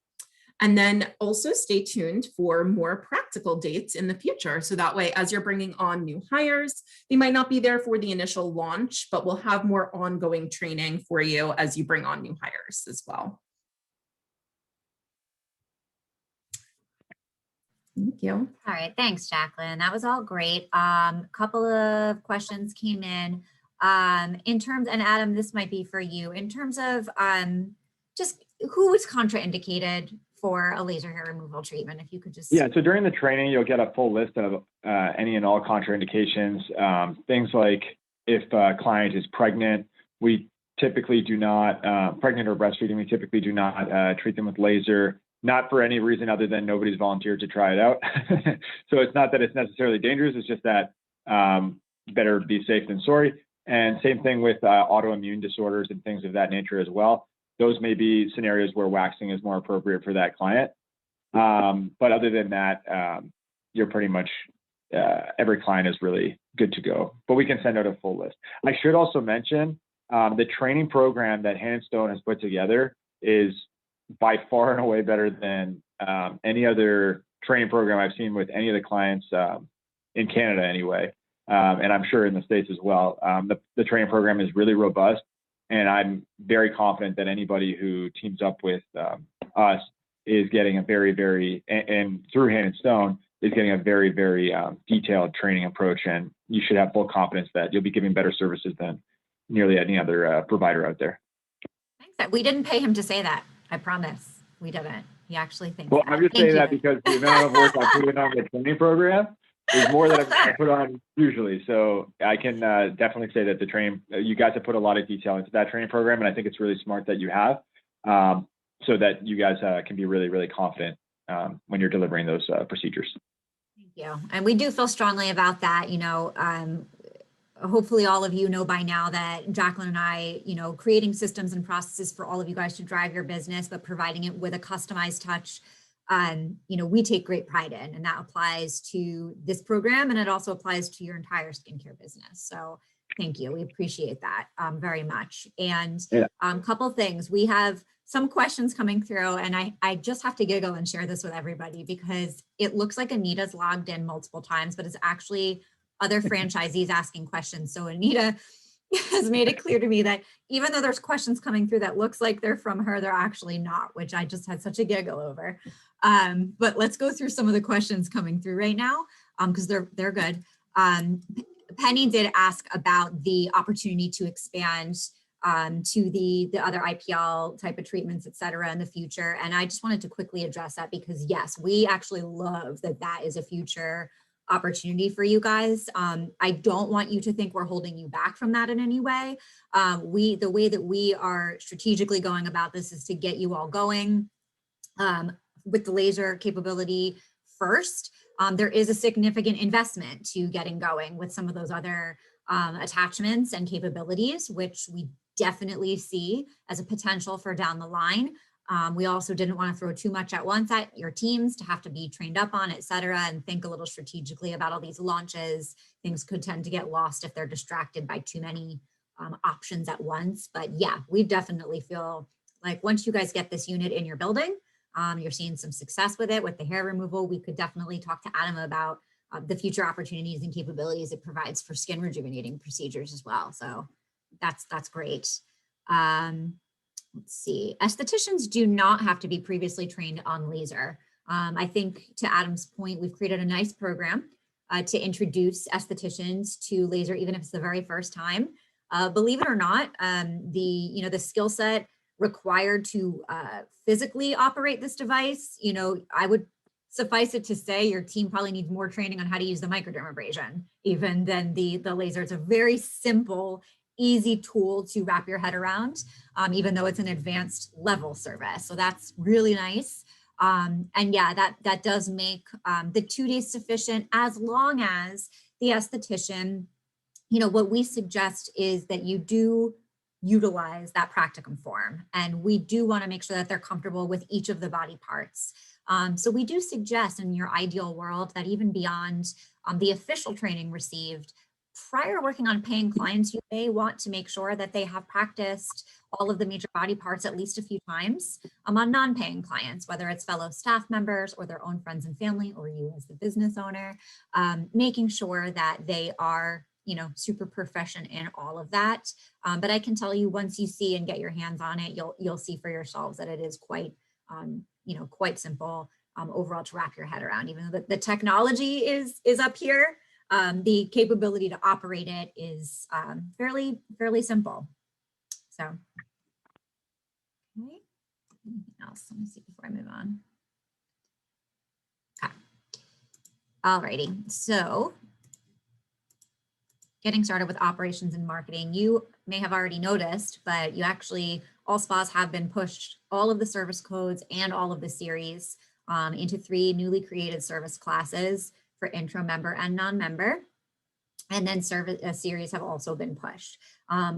D: And then also stay tuned for more practical dates in the future. So that way, as you're bringing on new hires, they might not be there for the initial launch, but we'll have more ongoing training for you as you bring on new hires as well. Thank you.
A: All right, thanks, Jacqueline. That was all great. Couple of questions came in terms, and Adam, this might be for you, in terms of just who is contraindicated for a laser hair removal treatment, if you could just.
B: Yeah, so during the training, you'll get a full list of any and all contraindications. Things like if a client is pregnant, we typically do not, pregnant or breastfeeding, we typically do not treat them with laser, not for any reason other than nobody's volunteered to try it out. So it's not that it's necessarily dangerous, it's just that better be safe than sorry. And same thing with autoimmune disorders and things of that nature as well. Those may be scenarios where waxing is more appropriate for that client. But other than that, you're pretty much, every client is really good to go. But we can send out a full list. I should also mention the training program that Hand & Stone has put together is by far and away better than any other training program I've seen with any of the clients in Canada anyway. And I'm sure in the States as well. The training program is really robust, and I'm very confident that anybody who teams up with us is getting a very, and through Hand & Stone, is getting a very, detailed training approach. And you should have full confidence that you'll be giving better services than nearly any other provider out there.
A: Thanks. We didn't pay him to say that. I promise. We didn't. He actually thinks
B: Well,
A: that.
B: I'm just saying that because the amount of work I put in on the training program is more than I put on usually. So I can definitely say that the training, you guys have put a lot of detail into that training program. And I think it's really smart that you have, so that you guys can be really confident when you're delivering those procedures.
A: Thank you. And we do feel strongly about that. You know, hopefully all of you know by now that Jacqueline and I, you know, creating systems and processes for all of you guys to drive your business, but providing it with a customized touch, you know, we take great pride in, and that applies to this program, and it also applies to your entire skincare business. So thank you. We appreciate that very much. And couple things, we have some questions coming through, and I just have to giggle and share this with everybody because it looks like Anita's logged in multiple times, but it's actually other franchisees asking questions. So Anita has made it clear to me that even though there's questions coming through that looks like they're from her, they're actually not, which I just had such a giggle over. But let's go through some of the questions coming through right now because they're good. Penny did ask about the opportunity to expand to the other IPL type of treatments, et cetera, in the future. And I just wanted to quickly address that because yes, we actually love that that is a future opportunity for you guys. I don't want you to think we're holding you back from that in any way. The way that we are strategically going about this is to get you all going with the laser capability first. There is a significant investment to getting going with some of those other attachments and capabilities, which we definitely see as a potential for down the line. We also didn't want to throw too much at once at your teams to have to be trained up on, et cetera, and think a little strategically about all these launches. Things could tend to get lost if they're distracted by too many options at once. But yeah, we definitely feel like once you guys get this unit in your building, you're seeing some success with it, with the hair removal, we could definitely talk to Adam about the future opportunities and capabilities it provides for skin rejuvenating procedures as well. So that's great. Let's see, estheticians do not have to be previously trained on laser. I think to Adam's point, we've created a nice program to introduce estheticians to laser, even if it's the very first time. Believe it or not, the skill set required to physically operate this device, I would suffice it to say your team probably needs more training on how to use the microdermabrasion even than the laser. It's a very simple, easy tool to wrap your head around, even though it's an advanced level service. So that's really nice. And yeah, that does make the 2 days sufficient as long as the esthetician, what we suggest is that you do utilize that practicum form. And we do want to make sure that they're comfortable with each of the body parts. So we do suggest in your ideal world that even beyond the official training received, prior to working on paying clients, you may want to make sure that they have practiced all of the major body parts at least a few times on non-paying clients, whether it's fellow staff members or their own friends and family, or you as the business owner, making sure that they are, super proficient in all of that. But I can tell you, once you see and get your hands on it, you'll see for yourselves that it is quite, quite simple overall to wrap your head around. Even though the technology is up here, the capability to operate it is fairly simple. So, okay. Anything else? Let me see before I move on. Okay. All righty. So, getting started with operations and marketing, you may have already noticed, but you actually, all spas have been pushed all of the service codes and all of the series into 3 newly created service classes for intro member and non-member. And then service series have also been pushed.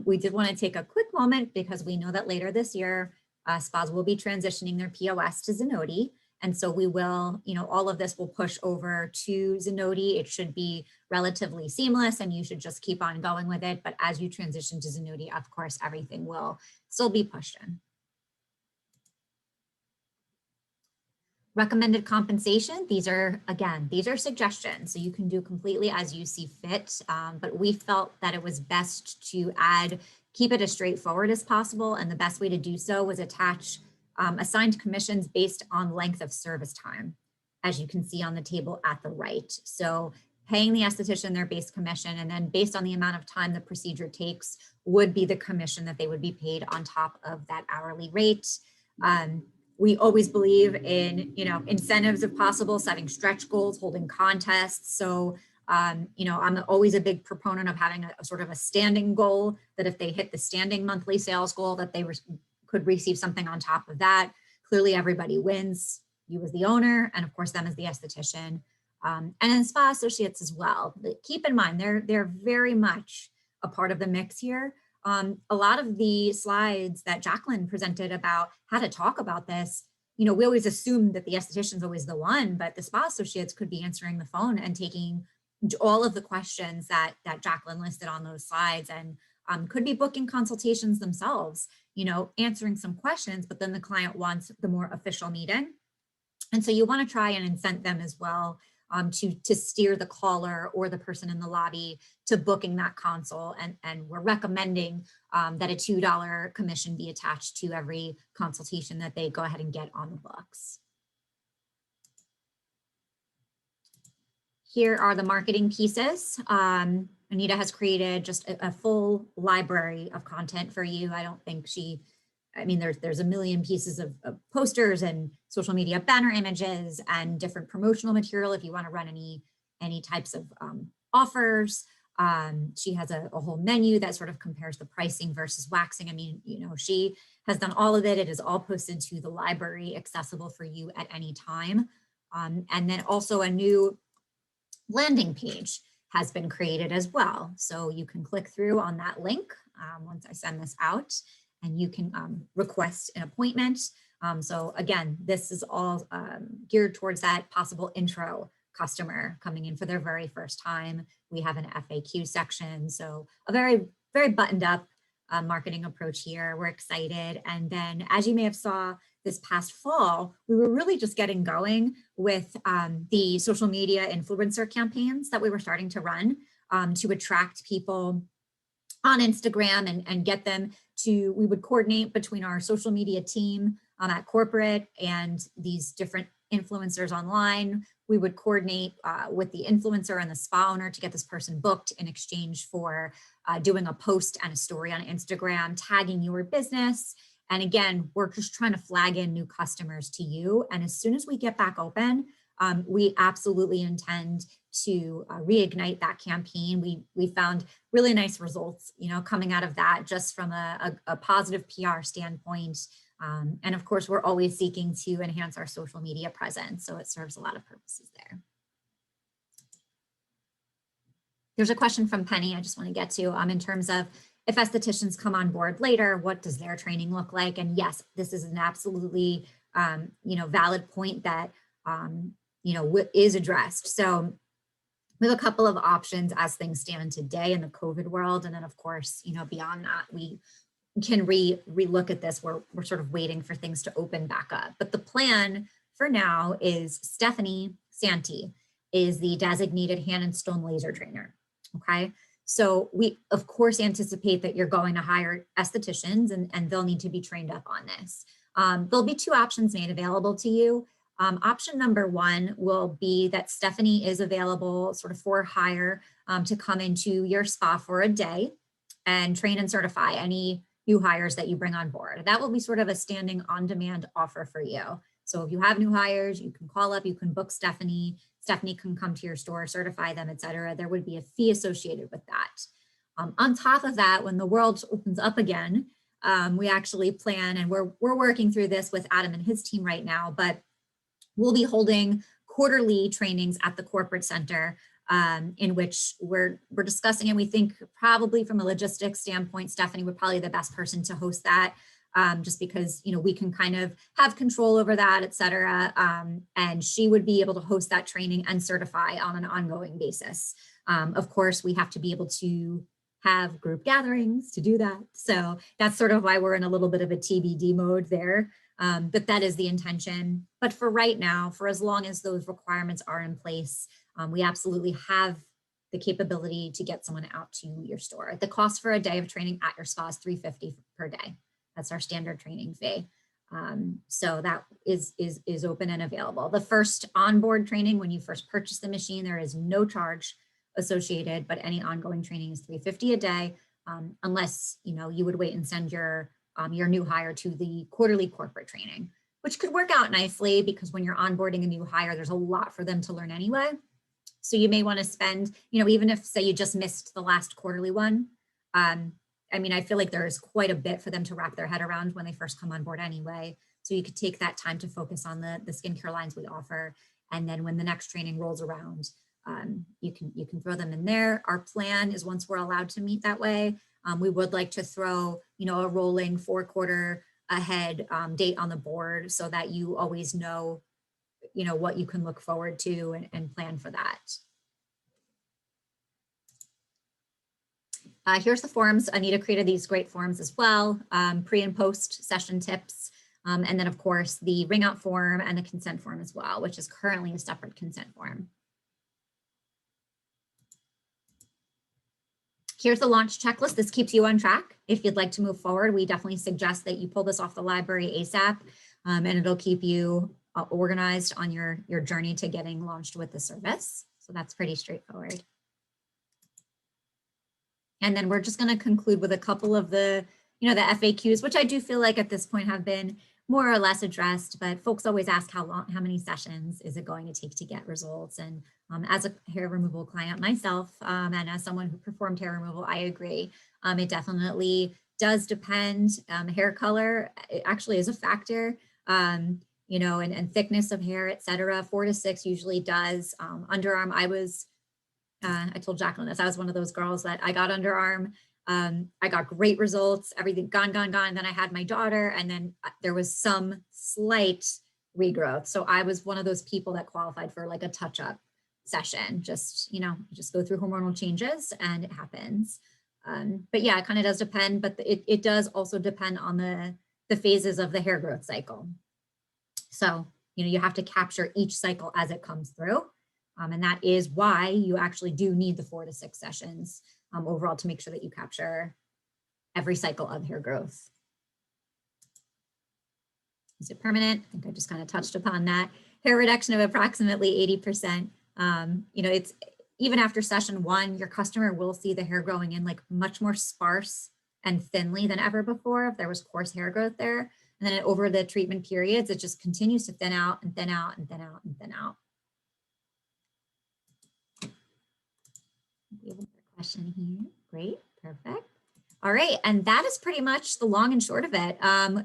A: We did want to take a quick moment because we know that later this year, spas will be transitioning their POS to Zenoti. And so we will, all of this will push over to Zenoti. It should be relatively seamless and you should just keep on going with it. But as you transition to Zenoti, of course, everything will still be pushed in. Recommended compensation. These are suggestions. So you can do completely as you see fit. But we felt that it was best to keep it as straightforward as possible. And the best way to do so was attach assigned commissions based on length of service time, as you can see on the table at the right. So paying the esthetician their base commission, and then based on the amount of time the procedure takes would be the commission that they would be paid on top of that hourly rate. We always believe in, incentives if possible, setting stretch goals, holding contests. So, I'm always a big proponent of having a sort of a standing goal that if they hit the standing monthly sales goal, that they could receive something on top of that. Clearly everybody wins, you as the owner, and of course them as the esthetician, and then spa associates as well. But keep in mind, they're very much a part of the mix here. A lot of the slides that Jacqueline presented about how to talk about this, we always assume that the esthetician's always the one, but the spa associates could be answering the phone and taking all of the questions that Jacqueline listed on those slides, and could be booking consultations themselves, answering some questions, but then the client wants the more official meeting. And so you want to try and incent them as well to steer the caller or the person in the lobby to booking that consult. And we're recommending that a $2 commission be attached to every consultation that they go ahead and get on the books. Here are the marketing pieces. Anita has created just a full library of content for you. I don't think there's a million pieces of posters and social media banner images and different promotional material if you want to run any types of offers. She has a whole menu that sort of compares the pricing versus waxing. She has done all of it. It is all posted to the library, accessible for you at any time. And then also a new landing page has been created as well. So you can click through on that link once I send this out, and you can request an appointment. So again, this is all geared towards that possible intro customer coming in for their very first time. We have an FAQ section. So a very, very buttoned up marketing approach here. We're excited. And then as you may have saw this past fall, we were really just getting going with the social media influencer campaigns that we were starting to run to attract people on Instagram and get them to, we would coordinate between our social media team at corporate and these different influencers online. We would coordinate with the influencer and the spa owner to get this person booked in exchange for doing a post and a story on Instagram, tagging your business. And again, we're just trying to flag in new customers to you. And as soon as we get back open, we absolutely intend to reignite that campaign. We found really nice results, coming out of that just from a positive PR standpoint. And of course, we're always seeking to enhance our social media presence. So it serves a lot of purposes there. There's a question from Penny I just want to get to in terms of if estheticians come on board later, what does their training look like? And yes, this is an absolutely, valid point that, is addressed. So we have a couple of options as things stand today in the COVID world. And then of course, beyond that, we can re-look at this. We're sort of waiting for things to open back up. But the plan for now is Stephanie Santee is the designated hand and stone laser trainer. Okay. So we, of course, anticipate that you're going to hire estheticians and they'll need to be trained up on this. There'll be 2 options made available to you. Option number 1 will be that Stephanie is available sort of for hire to come into your spa for a day and train and certify any new hires that you bring on board. That will be sort of a standing on-demand offer for you. So if you have new hires, you can call up, you can book Stephanie. Stephanie can come to your store, certify them, et cetera. There would be a fee associated with that. On top of that, when the world opens up again, we actually plan, and we're working through this with Adam and his team right now, but we'll be holding quarterly trainings at the corporate center, in which we're discussing, and we think probably from a logistics standpoint, Stephanie would probably be the best person to host that, just because, you know, we can kind of have control over that, et cetera. And she would be able to host that training and certify on an ongoing basis. Of course, we have to be able to have group gatherings to do that. So that's sort of why we're in a little bit of a TBD mode there. But that is the intention. But for right now, for as long as those requirements are in place, we absolutely have the capability to get someone out to your store. The cost for a day of training at your spa is $350 per day. That's our standard training fee. So that is open and available. The first onboard training, when you first purchase the machine, there is no charge associated, but any ongoing training is $350 a day, unless, you know, you would wait and send your new hire to the quarterly corporate training, which could work out nicely because when you're onboarding a new hire, there's a lot for them to learn anyway. So you may want to spend, you know, even if say you just missed the last quarterly one, I mean, I feel like there's quite a bit for them to wrap their head around when they first come on board anyway. So you could take that time to focus on the skincare lines we offer. And then when the next training rolls around, you can throw them in there. Our plan is once we're allowed to meet that way, we would like to throw, you know, a rolling 4-quarter ahead date on the board so that you always know, you know, what you can look forward to and plan for that. Here's the forms. Anita created these great forms as well, pre and post session tips. And then of course the ring out form and the consent form as well, which is currently a separate consent form. Here's the launch checklist. This keeps you on track. If you'd like to move forward, we definitely suggest that you pull this off the library ASAP, and it'll keep you organized on your journey to getting launched with the service. So that's pretty straightforward. And then we're just going to conclude with a couple of the, you know, the FAQs, which I do feel like at this point have been more or less addressed, but folks always ask how many sessions is it going to take to get results? And as a hair removal client myself, and as someone who performed hair removal, I agree. It definitely does depend. Hair color actually is a factor, you know, and thickness of hair, et cetera. 4 to 6 usually does. Underarm, I told Jacqueline this, I was one of those girls that I got underarm. I got great results, everything gone. Then I had my daughter, and then there was some slight regrowth. So I was one of those people that qualified for like a touch-up session. Just, you know, just go through hormonal changes and it happens. But yeah, it kind of does depend, but it does also depend on the phases of the hair growth cycle. So, you know, you have to capture each cycle as it comes through. And that is why you actually do need the 4 to 6 sessions overall to make sure that you capture every cycle of hair growth. Is it permanent? I think I just kind of touched upon that. Hair reduction of approximately 80%. You know, it's even after session 1, your customer will see the hair growing in like much more sparse and thinly than ever before if there was coarse hair growth there. And then over the treatment periods, it just continues to thin out and thin out and thin out and thin out. We have another question here. Great, perfect. All right, and that is pretty much the long and short of it.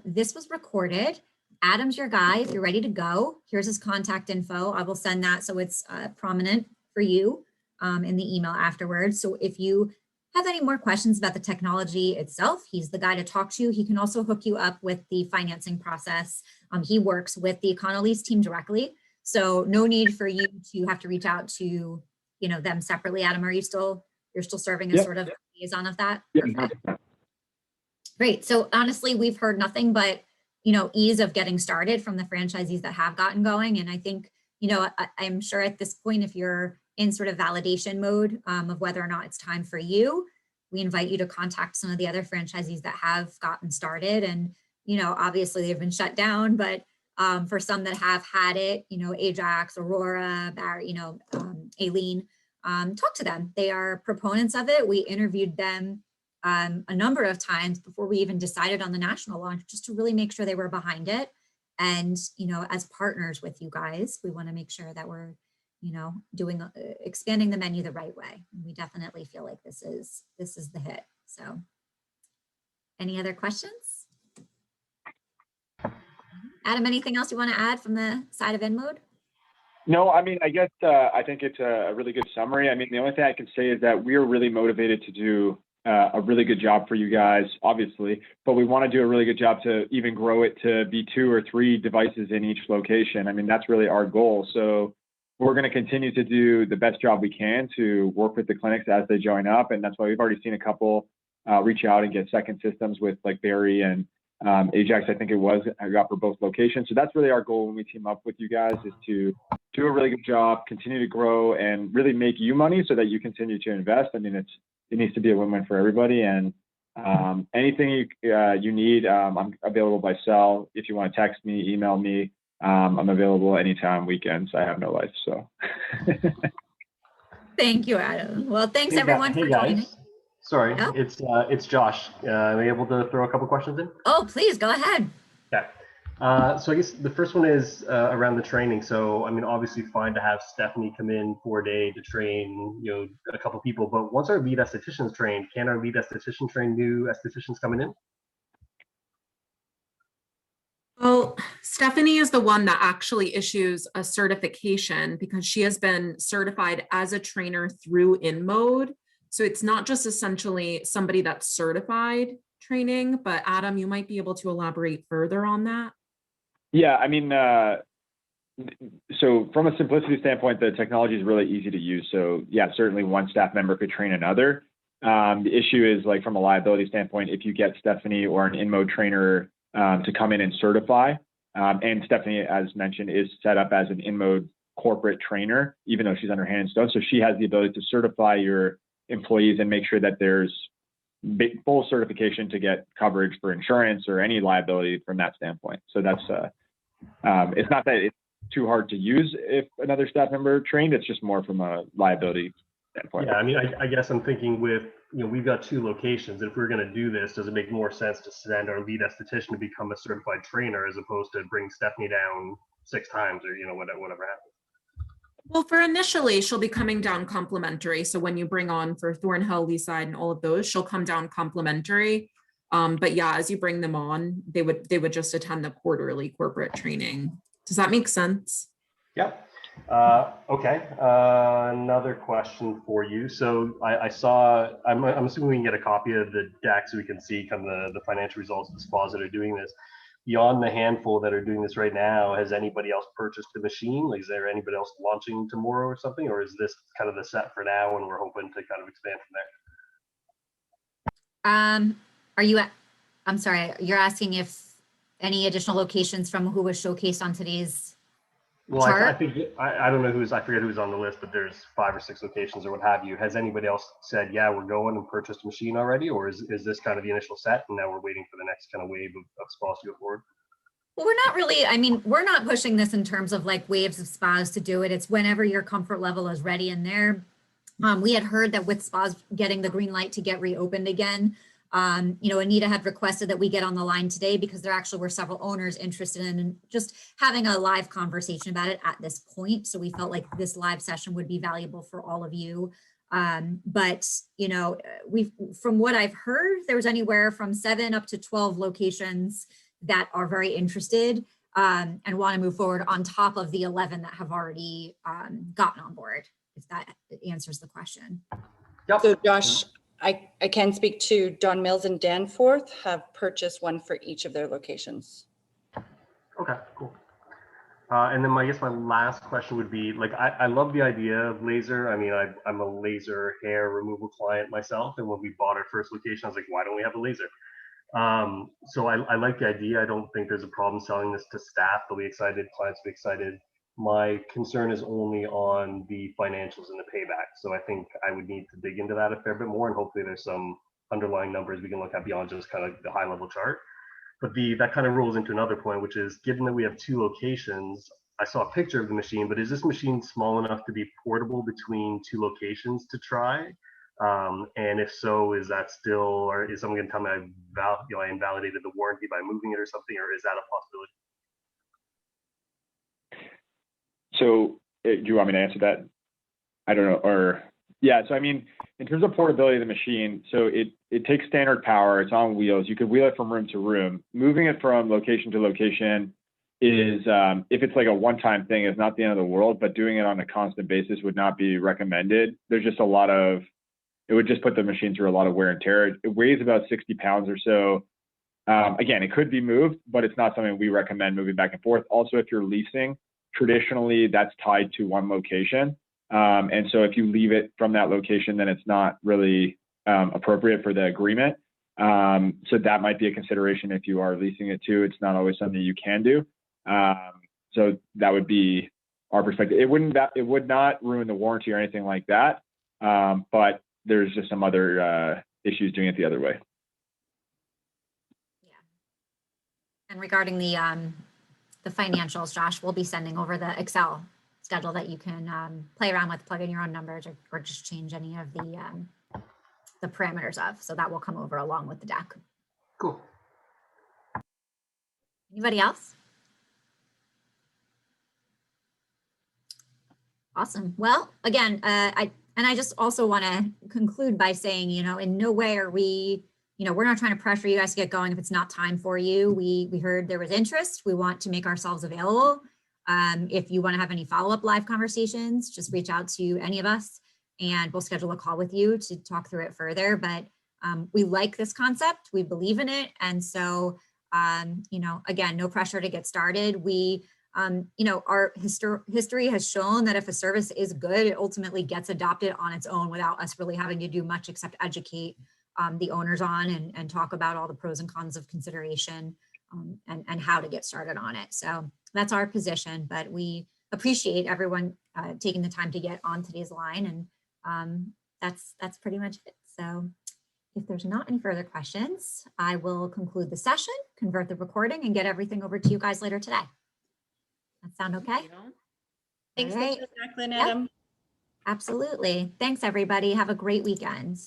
A: This was recorded. Adam's your guy. If you're ready to go, here's his contact info. I will send that so it's prominent for you in the email afterwards. So if you have any more questions about the technology itself, he's the guy to talk to. He can also hook you up with the financing process. He works with the Econolise team directly. So no need for you to have to reach out to, you know, them separately. Adam, you're still serving as sort of liaison of that?
B: Yeah.
A: Great. So honestly, we've heard nothing but, you know, ease of getting started from the franchisees that have gotten going. And I think, you know, I'm sure at this point, if you're in sort of validation mode of whether or not it's time for you, we invite you to contact some of the other franchisees that have gotten started. And, you know, obviously they've been shut down, but for some that have had it, you know, Ajax, Aurora, Barry, you know, Aileen, talk to them. They are proponents of it. We interviewed them a number of times before we even decided on the national launch, just to really make sure they were behind it. And, you know, as partners with you guys, we want to make sure that we're, doing expanding the menu the right way. We definitely feel like this is the hit. So, any other questions? Adam, anything else you want to add from the side of InMode?
B: No, I mean, I guess I think it's a really good summary. I mean, the only thing I can say is that we are really motivated to do a really good job for you guys, obviously, but we want to do a really good job to even grow it to be 2 or 3 devices in each location. I mean, that's really our goal. So we're going to continue to do the best job we can to work with the clinics as they join up. And that's why we've already seen a couple reach out and get second systems with like Barry and Ajax, I think it was, I got for both locations. So that's really our goal when we team up with you guys, is to do a really good job, continue to grow, and really make you money so that you continue to invest. I mean, it needs to be a win-win for everybody. And anything you need, I'm available by cell. If you want to text me, email me, I'm available anytime, weekends. I have no life, so.
A: Thank you, Adam. Well, thanks everyone for joining.
E: Sorry,
A: Yeah.
E: it's Josh. Am I able to throw a couple questions in?
A: Oh, please go ahead.
E: Okay. So I guess the first one is around the training. So, I mean, obviously fine to have Stephanie come in for a day to train, a couple people, but once our lead esthetician's trained, can our lead esthetician train new estheticians coming in?
D: Well, Stephanie is the one that actually issues a certification because she has been certified as a trainer through InMode. So it's not just essentially somebody that's certified training, but Adam, you might be able to elaborate further on that.
B: Yeah, I mean, so from a simplicity standpoint, the technology is really easy to use. So yeah, certainly one staff member could train another. The issue is, like, from a liability standpoint, if you get Stephanie or an InMode trainer to come in and certify, and Stephanie, as mentioned, is set up as an InMode corporate trainer, even though she's under Hand and Stone. So she has the ability to certify your employees and make sure that there's full certification to get coverage for insurance or any liability from that standpoint. So that's, it's not that it's too hard to use if another staff member trained, it's just more from a liability standpoint.
E: Yeah, I mean, I guess I'm thinking with, we've got 2 locations. If we're going to do this, does it make more sense to send our lead esthetician to become a certified trainer as opposed to bring Stephanie down 6 times or, whatever happens?
D: Well, for initially, she'll be coming down complimentary. So when you bring on for Thornhill, Leaside, and all of those, she'll come down complimentary. But yeah, as you bring them on, they would just attend the quarterly corporate training. Does that make sense?
E: Yep. Okay. Another question for you. So I saw, I'm assuming we can get a copy of the deck so we can see kind of the financial results of the spas that are doing this. Beyond the handful that are doing this right now, has anybody else purchased the machine? Like, is there anybody else launching tomorrow or something? Or is this kind of the set for now and we're hoping to kind of expand from there?
A: I'm sorry, you're asking if any additional locations from who was showcased on today's
E: Well,
A: chart?
E: I think, I don't know I forget who's on the list, but there's 5 or 6 locations or what have you. Has anybody else said, yeah, we're going and purchased a machine already? Or is this kind of the initial set and now we're waiting for the next kind of wave of spas to go forward?
A: Well, we're not really, I mean, we're not pushing this in terms of like waves of spas to do it. It's whenever your comfort level is ready in there. We had heard that with spas getting the green light to get reopened again, Anita had requested that we get on the line today because there actually were several owners interested in just having a live conversation about it at this point. So we felt like this live session would be valuable for all of you. But from what I've heard, there's anywhere from 7 up to 12 locations that are very interested and want to move forward on top of the 11 that have already gotten on board, if that answers the question.
E: Yep.
C: So Josh, I can speak to Don Mills and Danforth have purchased one for each of their locations.
E: Okay, cool. And then I guess my last question would be, like, I love the idea of laser. I mean, I'm a laser hair removal client myself. And when we bought our first location, I was like, why don't we have a laser? So I like the idea. I don't think there's a problem selling this to staff. They'll be excited, clients will be excited. My concern is only on the financials and the payback. So I think I would need to dig into that a fair bit more, and hopefully there's some underlying numbers we can look at beyond just kind of the high level chart. But that kind of rolls into another point, which is, given that we have 2 locations, I saw a picture of the machine, but is this machine small enough to be portable between 2 locations to try? And if so, is that still, or is someone going to tell me I invalidated the warranty by moving it or something, or is that a possibility?
B: So do you want me to answer that? I don't know, or yeah. So I mean, in terms of portability of the machine, so it takes standard power. It's on wheels. You could wheel it from room to room. Moving it from location to location is, if it's like a one-time thing, is not the end of the world. But doing it on a constant basis would not be recommended. There's just a lot of, it would just put the machine through a lot of wear and tear. It weighs about 60 pounds or so. Again, it could be moved, but it's not something we recommend moving back and forth. Also, if you're leasing, traditionally that's tied to one location. And so if you leave it from that location, then it's not really appropriate for the agreement. So that might be a consideration if you are leasing it too. It's not always something you can do. So that would be our perspective. It would not ruin the warranty or anything like that. But there's just some other issues doing it the other way.
A: Yeah. And regarding the financials, Josh, we'll be sending over the Excel schedule that you can play around with, plug in your own numbers, or just change any of the parameters of. So that will come over along with the deck.
E: Cool.
A: Anybody else? Awesome. Well, again, I just also want to conclude by saying, in no way are we, we're not trying to pressure you guys to get going if it's not time for you. We heard there was interest. We want to make ourselves available. If you want to have any follow-up live conversations, just reach out to any of us and we'll schedule a call with you to talk through it further. But we like this concept. We believe in it. And so, again, no pressure to get started. We, our history has shown that if a service is good, it ultimately gets adopted on its own without us really having to do much except educate the owners on and talk about all the pros and cons of consideration and how to get started on it. So that's our position, but we appreciate everyone taking the time to get on today's line. And that's pretty much it. So if there's not any further questions, I will conclude the session, convert the recording, and get everything over to you guys later today. That sound okay?
C: Thanks,
A: All right.
C: Jacqueline,
A: Yep.
C: Adam.
A: Absolutely. Thanks, everybody. Have a great weekend.